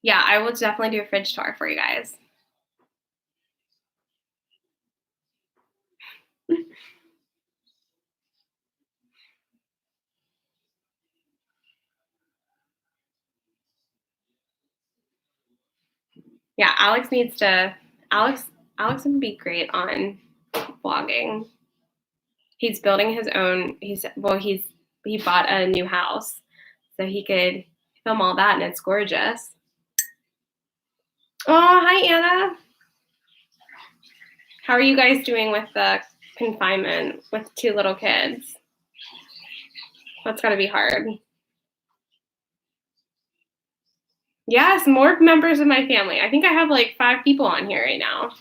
Speaker 1: Yeah, I will definitely do a fridge tour for you guys. Yeah, Alex would be great on vlogging. He's building his own. He bought a new house, so he could film all that, and it's gorgeous. Oh, hi Anna. How are you guys doing with the confinement with 2 little kids? That's gotta be hard. Yes, more members of my family. I think I have like 5 people on here right now.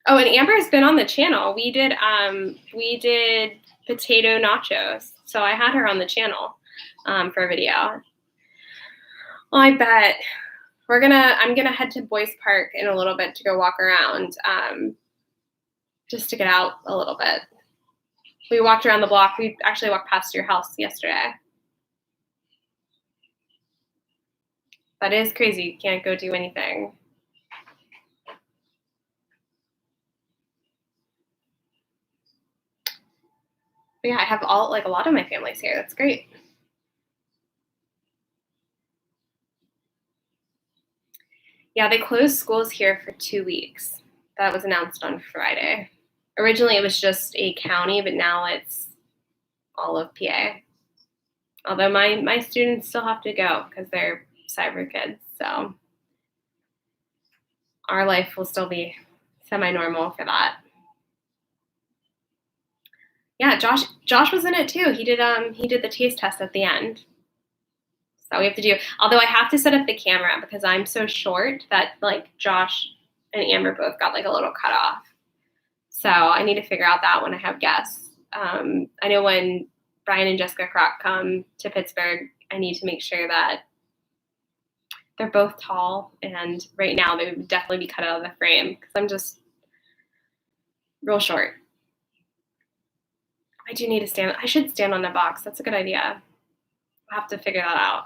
Speaker 1: Oh, and Amber's been on the channel. We did potato nachos. So I had her on the channel for a video. Oh, I bet. I'm gonna head to Boyce Park in a little bit to go walk around, just to get out a little bit. We walked around the block. We actually walked past your house yesterday. That is crazy. You can't go do anything. But yeah, I have a lot of my family's here. That's great. Yeah, they closed schools here for 2 weeks. That was announced on Friday. Originally, it was just a county, but now it's all of PA. Although my students still have to go because they're cyber kids. So our life will still be semi-normal for that. Yeah, Josh was in it too. He did the taste test at the end. So we have to do, although I have to set up the camera because I'm so short that like Josh and Amber both got like a little cut off. So I need to figure out that when I have guests. I know when Brian and Jessica Kroc come to Pittsburgh, I need to make sure that they're both tall, and right now they would definitely be cut out of the frame because I'm just real short. I do need to stand. I should stand on the box. That's a good idea. I'll have to figure that out.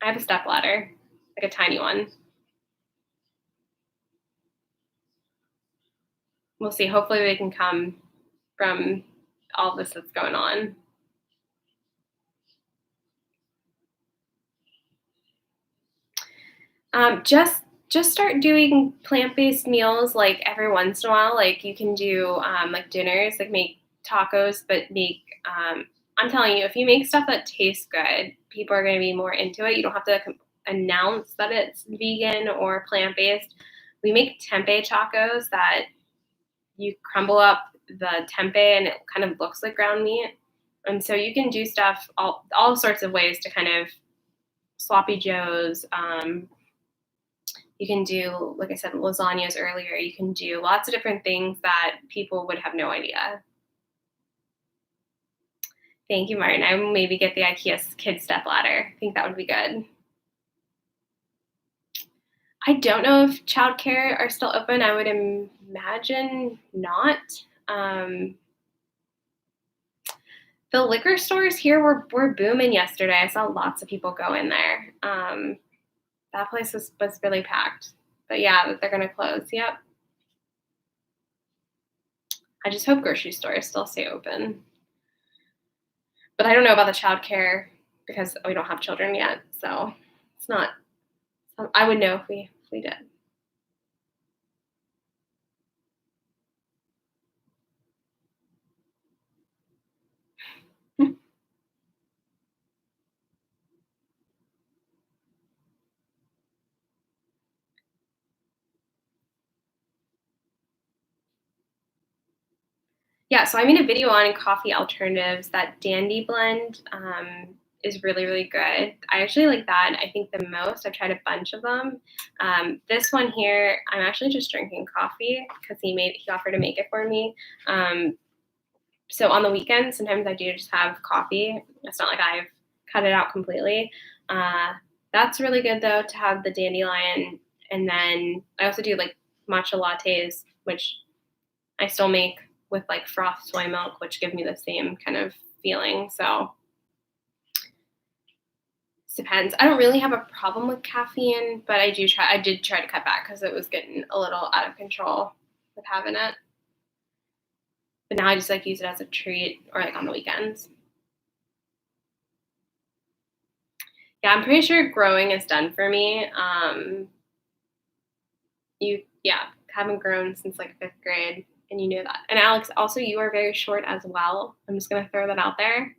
Speaker 1: I have a step ladder, like a tiny one. We'll see. Hopefully they can come from all this that's going on. Just start doing plant-based meals like every once in a while. Like you can do like dinners, like make tacos, but make I'm telling you, if you make stuff that tastes good, people are going to be more into it. You don't have to announce that it's vegan or plant-based. We make tempeh tacos that you crumble up the tempeh and it kind of looks like ground meat. And so you can do stuff all sorts of ways to kind of sloppy joes. You can do, like I said, lasagnas earlier. You can do lots of different things that people would have no idea. Thank you, Martin. I will maybe get the IKEA kid step ladder. I think that would be good. I don't know if childcare are still open. I would imagine not. The liquor stores here were booming yesterday. I saw lots of people go in there. That place was really packed. But yeah, they're going to close. Yep. I just hope grocery stores still stay open. But I don't know about the childcare because we don't have children yet. So it's not. I would know if we did. Yeah, so I made a video on coffee alternatives. That Dandy blend is really, really good. I actually like that, I think, the most. I've tried a bunch of them. This one here, I'm actually just drinking coffee because he offered to make it for me. So on the weekends, sometimes I do just have coffee. It's not like I've cut it out completely. That's really good, though, to have the dandelion. And then I also do like matcha lattes, which I still make with like frothed soy milk, which give me the same kind of feeling. So it depends. I don't really have a problem with caffeine, but I did try to cut back because it was getting a little out of control with having it. But now I just like use it as a treat or like on the weekends. Yeah, I'm pretty sure growing is done for me. Haven't grown since like 5th grade. And you knew that. And Alex, also, you are very short as well. I'm just going to throw that out there.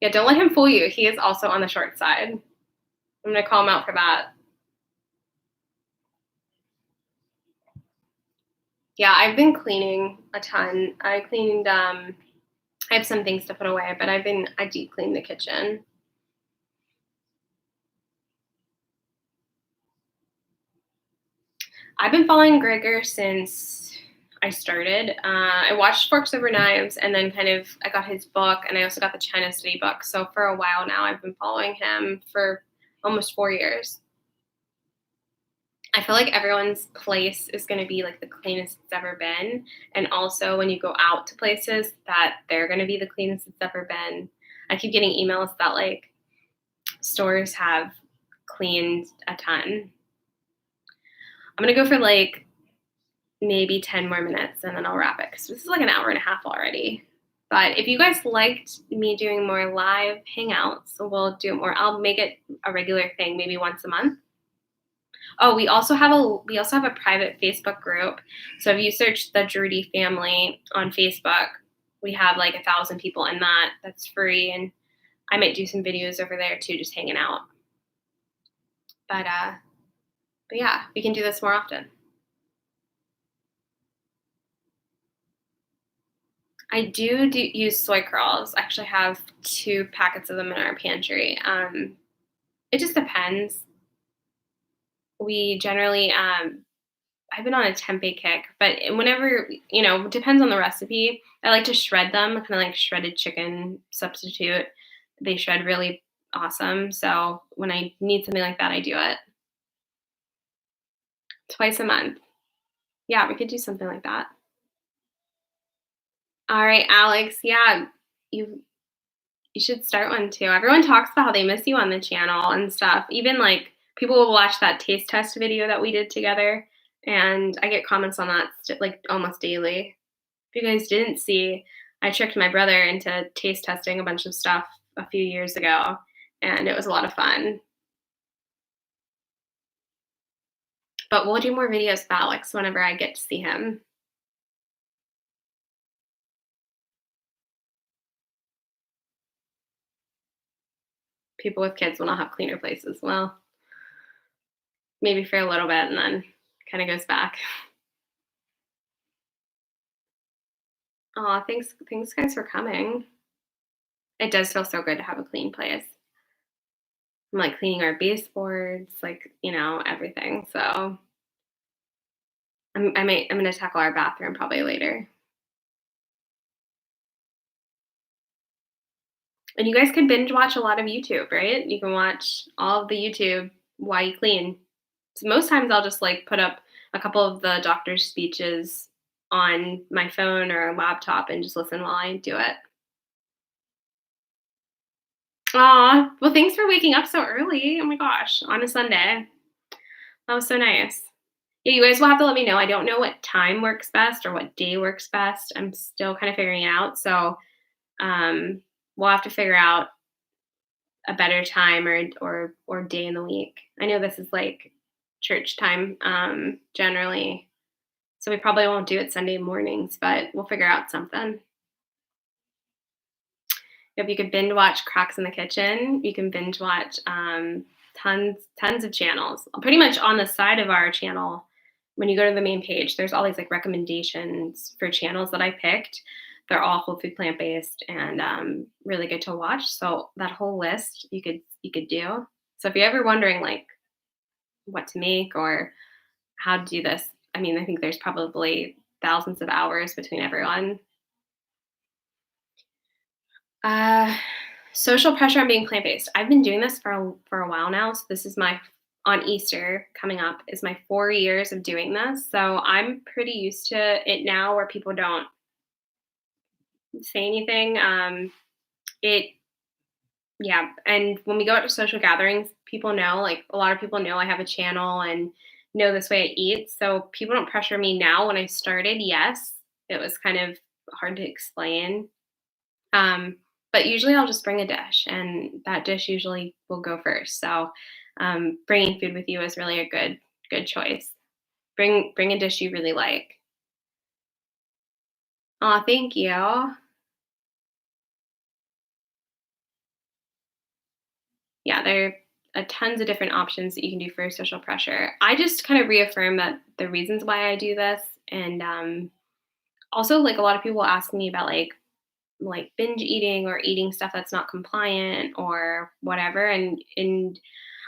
Speaker 1: Yeah, don't let him fool you. He is also on the short side. I'm going to call him out for that. Yeah, I've been cleaning a ton. I cleaned, I have some things to put away, but I deep cleaned the kitchen. I've been following Gregor since I started. I watched Forks Over Knives, and then I got his book, and I also got the China Study book. So for a while now, I've been following him for almost 4 years. I feel like everyone's place is going to be like the cleanest it's ever been. And also when you go out to places that they're going to be the cleanest it's ever been. I keep getting emails that like stores have cleaned a ton. I'm going to go for like maybe 10 more minutes and then I'll wrap it because this is like an hour and a half already. But if you guys liked me doing more live hangouts, we'll do more. I'll make it a regular thing, maybe once a month. Oh, we also have a private Facebook group. So if you search the Jaroudi family on Facebook, we have like 1,000 people in that. That's free, and I might do some videos over there too, just hanging out. But yeah, we can do this more often. I do use soy curls. I actually have 2 packets of them in our pantry. It just depends. We generally, I've been on a tempeh kick, but whenever, it depends on the recipe. I like to shred them, kind of like shredded chicken substitute. They shred really awesome. So when I need something like that, I do it twice a month. Yeah, we could do something like that. All right, Alex. Yeah, you should start one too. Everyone talks about how they miss you on the channel and stuff. Even like people will watch that taste test video that we did together, and I get comments on that like almost daily. If you guys didn't see, I tricked my brother into taste testing a bunch of stuff a few years ago, and it was a lot of fun. But we'll do more videos with Alex whenever I get to see him. People with kids will not have cleaner places. Well, maybe for a little bit and then kind of goes back. Oh, thanks guys for coming. It does feel so good to have a clean place. I'm like cleaning our baseboards, like, everything. So I'm gonna tackle our bathroom probably later. And you guys can binge watch a lot of YouTube, right? You can watch all of the YouTube while you clean. So most times I'll just like put up a couple of the doctor's speeches on my phone or laptop and just listen while I do it. Aw, well, thanks for waking up so early. Oh my gosh, on a Sunday. That was so nice. Yeah, you guys will have to let me know. I don't know what time works best or what day works best. I'm still kind of figuring it out. So we'll have to figure out a better time or day in the week. I know this is like church time generally, so we probably won't do it Sunday mornings, but we'll figure out something. If you could binge watch Cracks in the Kitchen, you can binge watch tons of channels. Pretty much on the side of our channel, when you go to the main page, there's all these like recommendations for channels that I picked. They're all whole food plant based and really good to watch. So that whole list you could do. So if you're ever wondering like what to make or how to do this, I mean, I think there's probably thousands of hours between everyone. Social pressure on being plant-based. I've been doing this for a while now. So this is on Easter coming up is my 4 years of doing this. So I'm pretty used to it now where people don't say anything. Yeah. And when we go out to social gatherings, people know, like a lot of people know I have a channel and know this way I eat. So people don't pressure me now. When I started, yes, it was kind of hard to explain. But usually I'll just bring a dish and that dish usually will go first. So bringing food with you is really a good choice. Bring a dish you really like. Oh, thank you. Yeah, there are tons of different options that you can do for social pressure. I just kind of reaffirm that the reasons why I do this, and also like a lot of people ask me about like binge eating or eating stuff that's not compliant or whatever, and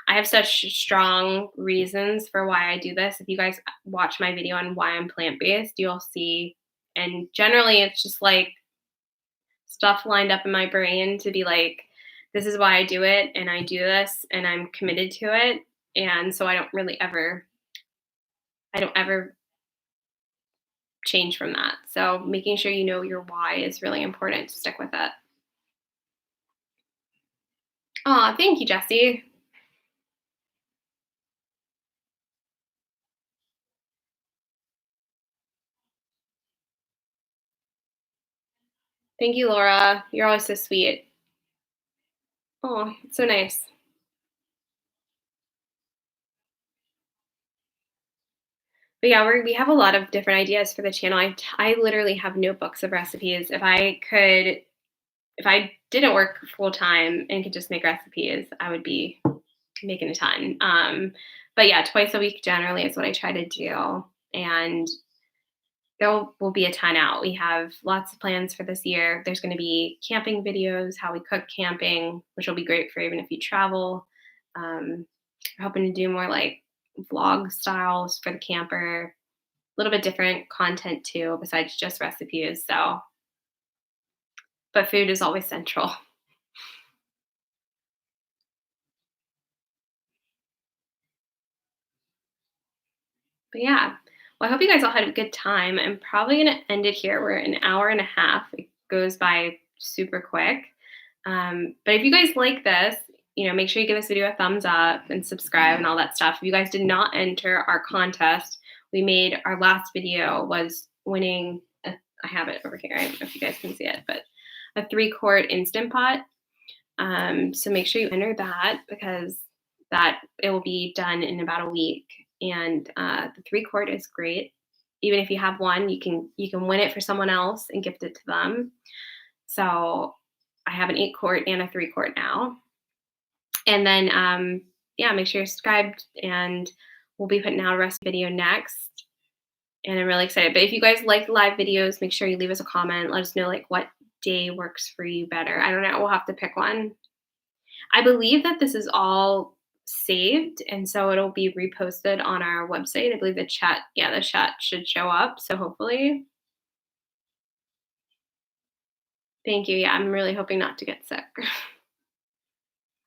Speaker 1: I have such strong reasons for why I do this. If you guys watch my video on why I'm plant-based, you'll see, and generally it's just like stuff lined up in my brain to be like, this is why I do it, and I do this, and I'm committed to it, and so I don't ever change from that. So making sure you know your why is really important to stick with it. Oh, thank you, Jesse. Thank you, Laura. You're always so sweet. Oh, it's so nice. But yeah, we have a lot of different ideas for the channel. I literally have notebooks of recipes. If I didn't work full time and could just make recipes, I would be making a ton. But yeah, twice a week generally is what I try to do. And there will be a ton out. We have lots of plans for this year. There's going to be camping videos, how we cook camping, which will be great for even if you travel. We're hoping to do more like vlog styles for the camper, a little bit different content too, besides just recipes. So, but food is always central. But yeah, well, I hope you guys all had a good time. I'm probably going to end it here. We're an hour and a half. It goes by super quick. But if you guys like this, make sure you give this video a thumbs up and subscribe and all that stuff. If you guys did not enter our contest, we made our last video was winning. I have it over here. I don't know if you guys can see it, but a 3-quart Instant Pot. So make sure you enter that because it will be done in about a week. And the 3-quart is great. Even if you have one, you can win it for someone else and gift it to them. So I have an 8-quart and a 3-quart now. And then make sure you're subscribed, and we'll be putting out a recipe video next. And I'm really excited. But if you guys like live videos, make sure you leave us a comment. Let us know like what day works for you better. I don't know. We'll have to pick one. I believe that this is all saved, and so it'll be reposted on our website. I believe the chat should show up. So hopefully. Thank you. Yeah, I'm really hoping not to get sick.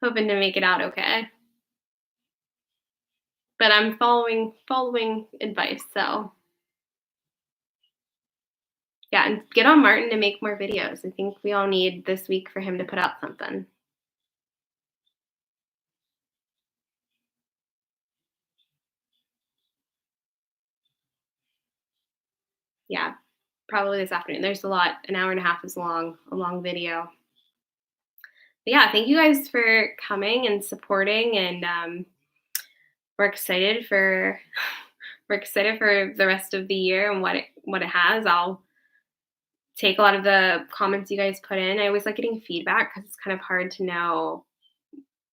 Speaker 1: Hoping to make it out okay. But I'm following advice, so yeah, and get on Martin to make more videos. I think we all need this week for him to put out something. Yeah, probably this afternoon. There's a lot. An hour and a half is a long video. But yeah, thank you guys for coming and supporting, and we're excited for the rest of the year and what it has. I'll take a lot of the comments you guys put in. I always like getting feedback because it's kind of hard to know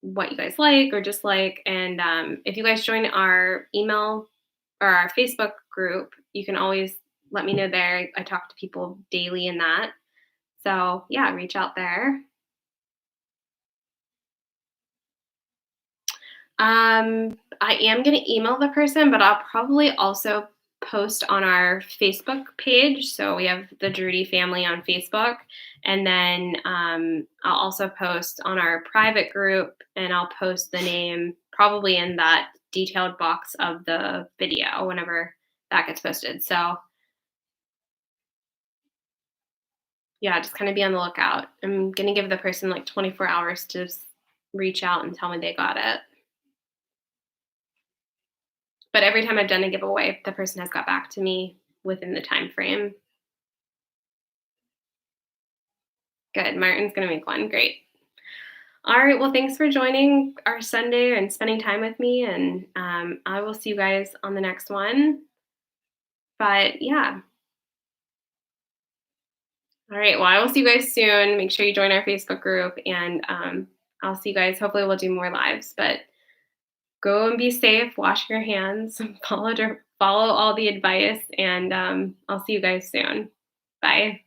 Speaker 1: what you guys like or dislike. And if you guys join our email or our Facebook group, you can always let me know there. I talk to people daily in that. So yeah, reach out there. I am going to email the person, but I'll probably also post on our Facebook page. So we have the Jaroudi family on Facebook. And then I'll also post on our private group, and I'll post the name probably in that detailed box of the video whenever that gets posted. So yeah, just kind of be on the lookout. I'm going to give the person like 24 hours to reach out and tell me they got it. But every time I've done a giveaway, the person has got back to me within the time frame. Good. Martin's going to make one. Great. All right. Well, thanks for joining our Sunday and spending time with me. And I will see you guys on the next one. But yeah. All right. Well, I will see you guys soon. Make sure you join our Facebook group, and I'll see you guys. Hopefully we'll do more lives, but go and be safe. Wash your hands. Follow all the advice, and I'll see you guys soon. Bye.